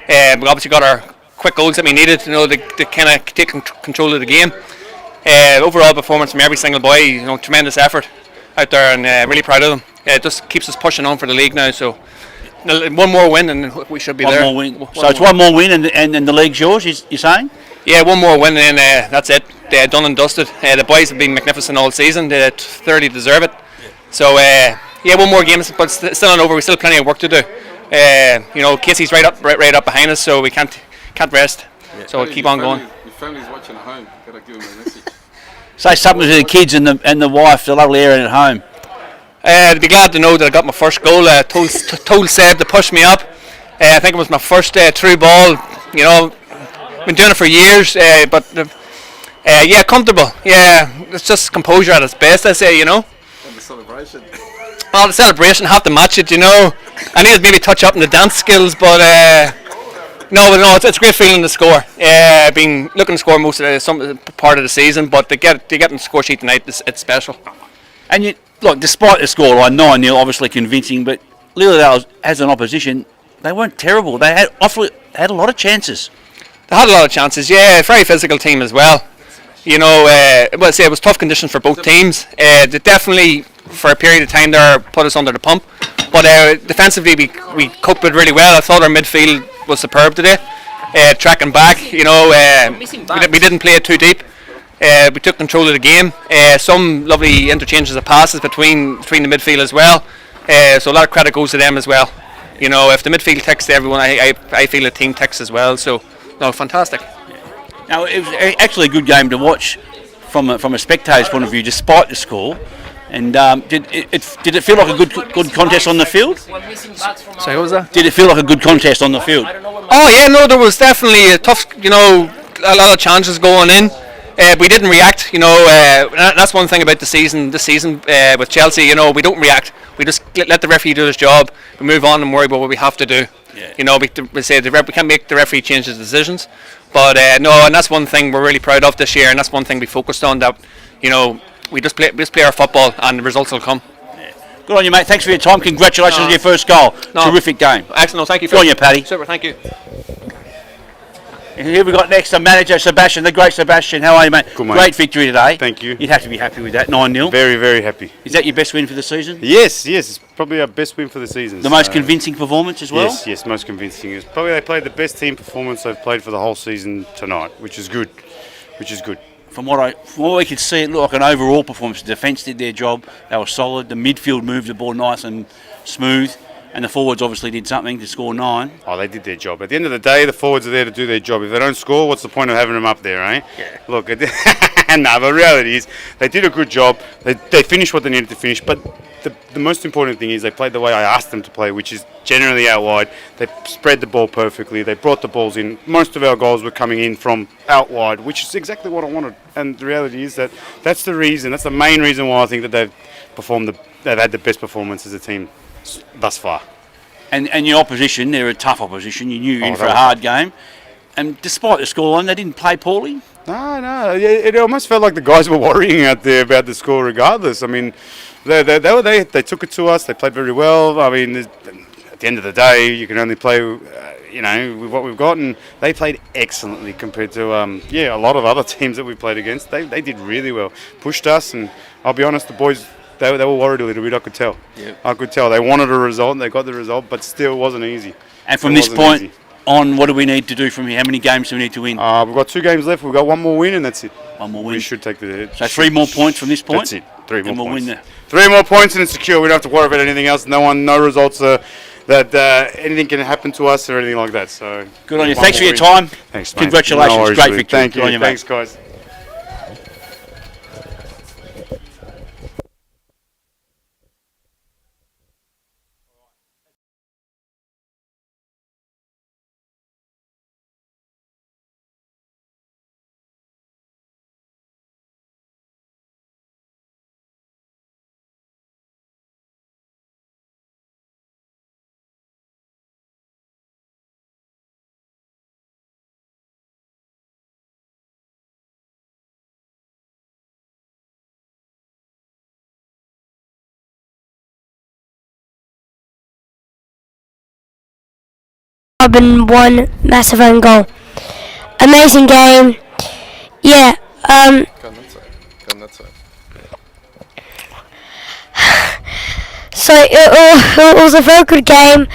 We obviously got our quick goals that we needed, to kind of take control of the game. Overall performance from every single boy, tremendous effort out there, and really proud of them. It just keeps us pushing on for the league now. So one more win and we should be there. One more win. So it's one more win and the league's yours, you're saying? Yeah, one more win and that's it. They're done and dusted. The boys have been magnificent all season. They thoroughly deserve it. So one more game, but it's still not over. We still have plenty of work to do. Casey's right up behind us, so we can't rest. Yeah. So we'll keep on going. Your family's watching at home. Gotta give them a message. Say something to the kids and the wife, the lovely Erin at home. They'd be glad to know that I got my first goal. Told Seb to push me up. I think it was my first true ball. Been doing it for years, but comfortable. Yeah, it's just composure at its best, I say. And the celebration. Well, the celebration, have to match it. I need to maybe touch up in the dance skills, but no, it's a great feeling to score. I've been looking to score most of some part of the season, but to get on the score sheet tonight, it's special. And look, despite the scoreline, 9-0, obviously convincing, but Lylidale as an opposition, they weren't terrible. They had a lot of chances. They had a lot of chances, yeah. Very physical team as well. It was tough conditions for both teams. They definitely, for a period of time there, put us under the pump. But defensively, we coped with really well. I thought our midfield was superb today. tracking back. You know, we didn't play it too deep. We took control of the game. Some lovely interchanges of passes between the midfield as well. So a lot of credit goes to them as well. You know, if the midfield ticks, everyone, I feel the team ticks as well. So, no, fantastic. Now, it was actually a good game to watch from a spectator's point of view, despite the score. And did it feel like a good contest on the field? Sorry, what was that? Did it feel like a good contest on the field? Oh yeah, no, there was definitely a tough, you know, a lot of chances going in. We didn't react, you know. That's one thing about the season. This season with Chelsea, you know, we don't react. We just let the referee do his job. We move on and worry about what we have to do. Yeah. You know, we can't make the referee change his decisions. But no, and that's one thing we're really proud of this year, and that's one thing we focused on. That, you know, we just play our football, and the results will come. Good on you, mate. Thanks for your time. Congratulations on your first goal. Terrific game. Excellent. No, thank you. Good on you, Paddy. Super. Thank you. And here we got next the manager, Sebastian, the great Sebastian. How are you, mate? Good, mate. Great victory today. Thank you. You'd have to be happy with that, 9-0. Very, very happy. Is that your best win for the season? Yes, it's probably our best win for the season. The most convincing performance as well? Yes, most convincing. It's probably they played the best team performance they've played for the whole season tonight, which is good. From what we could see, it looked like an overall performance. The defence did their job. They were solid. The midfield moved the ball nice and smooth. And the forwards obviously did something to score 9. Oh, they did their job. At the end of the day, the forwards are there to do their job. If they don't score, what's the point of having them up there, eh? Yeah. Look, but the reality is they did a good job. They finished what they needed to finish. But the most important thing is they played the way I asked them to play, which is generally out wide. They spread the ball perfectly. They brought the balls in. Most of our goals were coming in from out wide, which is exactly what I wanted. And the reality is that's the reason. That's the main reason why I think that they've had the best performance as a team thus far. And your opposition, they're a tough opposition. You knew you were in for a that hard game. And despite the scoreline, they didn't play poorly. No. It almost felt like the guys were worrying out there about the score regardless. I mean, they took it to us. They played very well. I mean, at the end of the day, you can only play, with what we've got. And they played excellently compared to, a lot of other teams that we played against. They did really well. Pushed us, and I'll be honest, the boys, they were worried a little bit, I could tell. Yep. I could tell. They wanted a result, and they got the result, but still wasn't easy. And from this point on, what do we need to do from here? How many games do we need to win? We've got 2 games left. We've got 1 more win, and that's it. 1 more win. We should take the... So 3 more points from this point? That's it. 3 more and we'll points. Win 3 more points, and it's secure. We don't have to worry about anything else. No results that anything can happen to us or anything like that. So good on you. Thanks for your time. Thanks, mate. Congratulations. No worries, Great Luke. victory. Thank you. Good on you, mate. Thanks, guys. And 1 massive own goal. Amazing game. Yeah. Go on that side. So it was a very good game.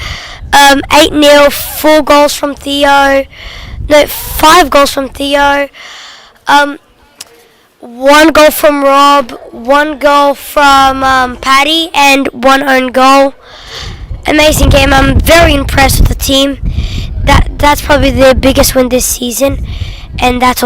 8-0, 4 goals from Theo. No, 5 goals from Theo. 1 goal from Rob, 1 goal from Paddy, and 1 own goal. Amazing game. I'm very impressed with the team. That's probably their biggest win this season, and that's all.